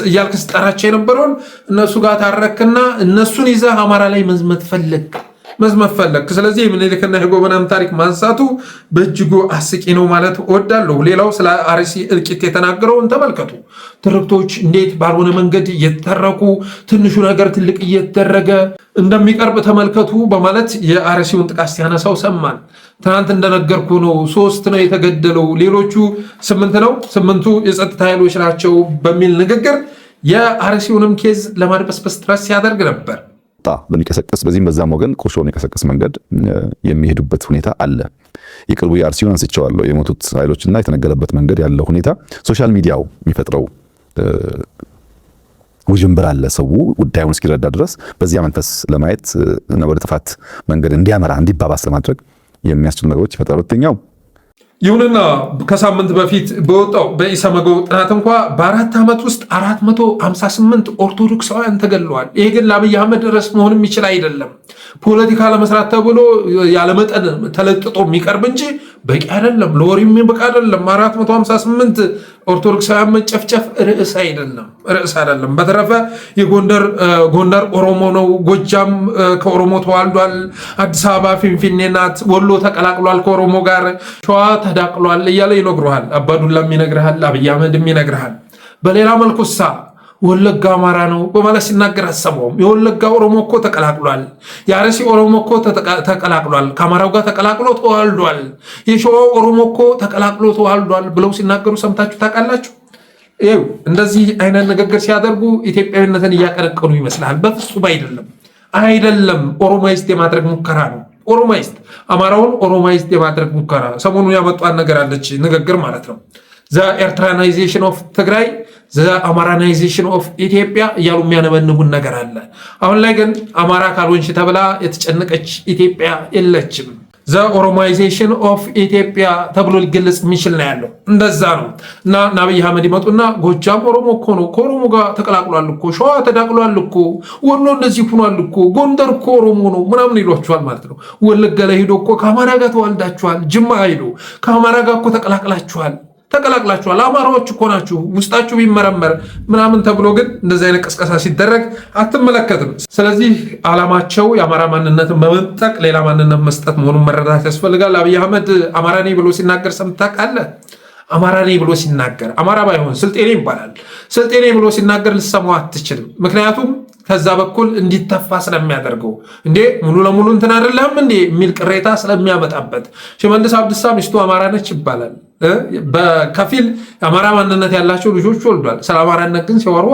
Speaker 1: እያልክ ስጠራቸው የነበረውን እነሱ ጋር ታረክና እነሱን ይዘህ አማራ ላይ መዝመት ፈለክ። ስለዚህ የምኒልክና የጎበናም ታሪክ ማንሳቱ በእጅጉ አስቂ ነው ማለት እወዳለሁ። ሌላው ስለ አርሲ እልቂት የተናገረውን ተመልከቱ። ትርክቶች እንዴት ባልሆነ መንገድ እየተተረኩ ትንሹ ነገር ትልቅ እየተደረገ እንደሚቀርብ ተመልከቱ በማለት የአርሲውን ጥቃት ሲያነሳው ሰማን። ትናንት እንደነገርኩ ነው 3 ነው የተገደለው፣ ሌሎቹ 8 ነው፣ 8ቱ የጸጥታ ኃይሎች ናቸው በሚል ንግግር የአርሲውንም ኬዝ ለማድበስበስ ጥረት ሲያደርግ ነበር።
Speaker 2: በሚቀሰቀስ በዚህም በዛም ወገን ቁርሾ የሚቀሰቀስ መንገድ የሚሄዱበት ሁኔታ አለ። የቅርቡ የአርሲውን አንስቼዋለሁ። የሞቱት ኃይሎችና የተነገረበት መንገድ ያለው ሁኔታ ሶሻል ሚዲያው የሚፈጥረው ውዥንብር አለ። ሰው ጉዳዩን እስኪረዳ ድረስ በዚያ መንፈስ ለማየት እና ወደ ጥፋት መንገድ እንዲያመራ እንዲባባስ ለማድረግ የሚያስችሉ ነገሮች ይፈጠራሉ። ሁለተኛው
Speaker 1: ይሁንና ከሳምንት በፊት በወጣው በኢሰመጎ ጥናት እንኳ በ4 ዓመት ውስጥ 458 ኦርቶዶክሳውያን ተገድለዋል። ይሄ ግን ለአብይ አህመድ ርዕስ መሆን የሚችል አይደለም። ፖለቲካ ለመስራት ተብሎ ያለመጠን ተለጥጦ የሚቀርብ እንጂ በቂ አይደለም። ለወሬ የሚበቃ አይደለም። 458 ኦርቶዶክሳውያን መጨፍጨፍ ርዕስ አይደለም። በተረፈ ጎንደር ኦሮሞ ነው፣ ጎጃም ከኦሮሞ ተዋልዷል፣ አዲስ አበባ ፊንፊኔ ናት፣ ወሎ ተቀላቅሏል ከኦሮሞ ጋር፣ ሸዋ ተዳቅሏል እያለ ይነግረሃል። አባዱላም ይነግርሃል፣ አብይ አህመድም ይነግርሃል። በሌላ መልኩሳ ወለጋ አማራ ነው በማለት ሲናገር አሰማውም። የወለጋ ኦሮሞ እኮ ተቀላቅሏል፣ የአርሲ ኦሮሞ እኮ ተቀላቅሏል፣ ከአማራው ጋር ተቀላቅሎ ተዋልዷል፣ የሸዋ ኦሮሞ እኮ ተቀላቅሎ ተዋልዷል ብለው ሲናገሩ ሰምታችሁ ታውቃላችሁ? ይኸው እንደዚህ አይነት ንግግር ሲያደርጉ ኢትዮጵያዊነትን እያቀነቀኑ ይመስላል። በፍጹም አይደለም። ኦሮማይስት የማድረግ ሙከራ ነው። አማራውን ኦሮማይስት የማድረግ ሙከራ። ሰሞኑን ያመጧን ነገር አለች ንግግር ማለት ነው። ዘ ኤርትራናይዜሽን ኦፍ ትግራይ ዘ አማራናይዜሽን ኦፍ ኢትዮጵያ እያሉ የሚያነበንቡን ነገር አለ። አሁን ላይ ግን አማራ ካልሆንሽ ተብላ የተጨነቀች ኢትዮጵያ የለችም። ዘ ኦሮማይዜሽን ኦፍ ኢትዮጵያ ተብሎ ሊገለጽ የሚችል ነው ያለው። እንደዛ ነው እና አብይ አህመድ ይመጡና ጎጃም ኦሮሞ እኮ ነው፣ ከኦሮሞ ጋር ተቀላቅሏል እኮ፣ ሸዋ ተዳቅሏል እኮ፣ ወሎ እንደዚህ ሆኗል እኮ፣ ጎንደር እኮ ኦሮሞ ነው ምናምን ይሏችኋል ማለት ነው። ወለጋ ላይ ሄዶ እኮ ከአማራ ጋር ተዋልዳችኋል፣ ጅማ ሄዶ ከአማራ ጋር እኮ ተቀላቅላችኋል፣ አማራዎች እኮ ናችሁ ውስጣችሁ ቢመረመር ምናምን ተብሎ ግን እንደዚህ አይነት ቅስቀሳ ሲደረግ አትመለከትም። ስለዚህ ዓላማቸው የአማራ ማንነትን መመንጠቅ፣ ሌላ ማንነት መስጠት መሆኑን መረዳት ያስፈልጋል። አብይ አህመድ አማራ ነኝ ብሎ ሲናገር ሰምተህ ታውቃለህ? አማራ ነኝ ብሎ ሲናገር አማራ ባይሆን ስልጤ ነኝ ይባላል። ስልጤ ነኝ ብሎ ሲናገር ልሰማው አትችልም። ምክንያቱም ከዛ በኩል እንዲተፋ ስለሚያደርገው እንዴ ሙሉ ለሙሉ እንትን አይደለም እንዴ የሚል ቅሬታ ስለሚያመጣበት። ሽመልስ አብዲሳ ሚስቱ አማራ ነች ይባላል። በከፊል የአማራ ማንነት ያላቸው ልጆች ወልዷል። ስለ አማራነት ግን ሲወሩ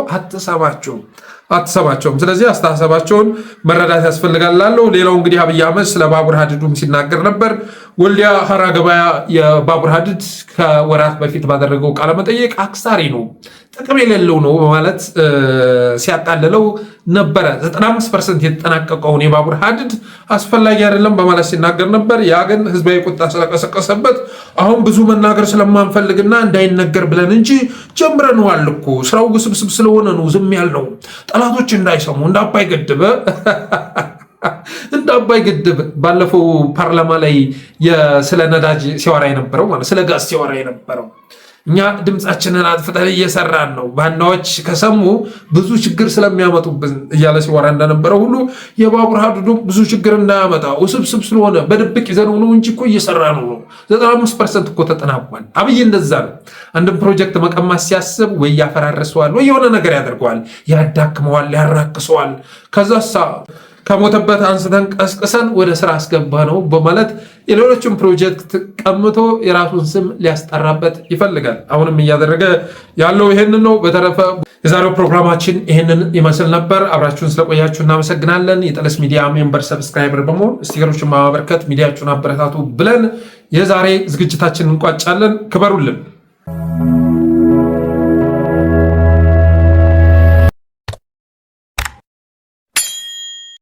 Speaker 1: አትሰማቸውም። ስለዚህ አስተሳሰባቸውን መረዳት ያስፈልጋል ላለው። ሌላው እንግዲህ አብይ አህመድ ስለ ባቡር ሀዲዱም ሲናገር ነበር። ወልዲያ ሀራ ገበያ የባቡር ሀዲድ ከወራት በፊት ባደረገው ቃለመጠይቅ አክሳሪ ነው፣ ጥቅም የሌለው ነው በማለት ሲያቃልለው ነበረ። 95% የተጠናቀቀውን የባቡር ሀዲድ አስፈላጊ አይደለም በማለት ሲናገር ነበር። ያ ግን ህዝባዊ ቁጣ ስለቀሰቀሰበት አሁን ብዙ መናገር ስለማንፈልግና እንዳይነገር ብለን እንጂ ጀምረነዋል እኮ ስራው ውስብስብ ስለሆነ ነው ዝም ያልነው፣ ጠላቶች እንዳይሰሙ። እንደ አባይ ግድብ ባለፈው ፓርላማ ላይ ስለ ነዳጅ ሲወራ የነበረው ማለት ስለ ጋዝ ሲወራ የነበረው እኛ ድምፃችንን አጥፍተን እየሰራን ነው፣ ባንዳዎች ከሰሙ ብዙ ችግር ስለሚያመጡብን እያለ ሲወራ እንደነበረው ሁሉ የባቡር ሀዲዱ ብዙ ችግር እንዳያመጣ ውስብስብ ስለሆነ በድብቅ ይዘነው ነው እንጂ እኮ እየሰራን ነው። 95% እኮ ተጠናቋል። አብይ እንደዛ ነው። አንድም ፕሮጀክት መቀማት ሲያስብ ወይ ያፈራርሰዋል ወይ የሆነ ነገር ያደርገዋል፣ ያዳክመዋል፣ ያራክሰዋል። ከዛሳ ከሞተበት አንስተን ቀስቅሰን ወደ ስራ አስገባ ነው በማለት የሌሎችን ፕሮጀክት ቀምቶ የራሱን ስም ሊያስጠራበት ይፈልጋል። አሁንም እያደረገ ያለው ይሄንን ነው። በተረፈ የዛሬው ፕሮግራማችን ይሄንን ይመስል ነበር። አብራችሁን ስለቆያችሁ እናመሰግናለን። የጠለስ ሚዲያ ሜምበር ሰብስክራይበር በመሆን ስቲከሮችን ማበርከት ሚዲያችሁን አበረታቱ ብለን የዛሬ ዝግጅታችንን እንቋጫለን። ክበሩልን።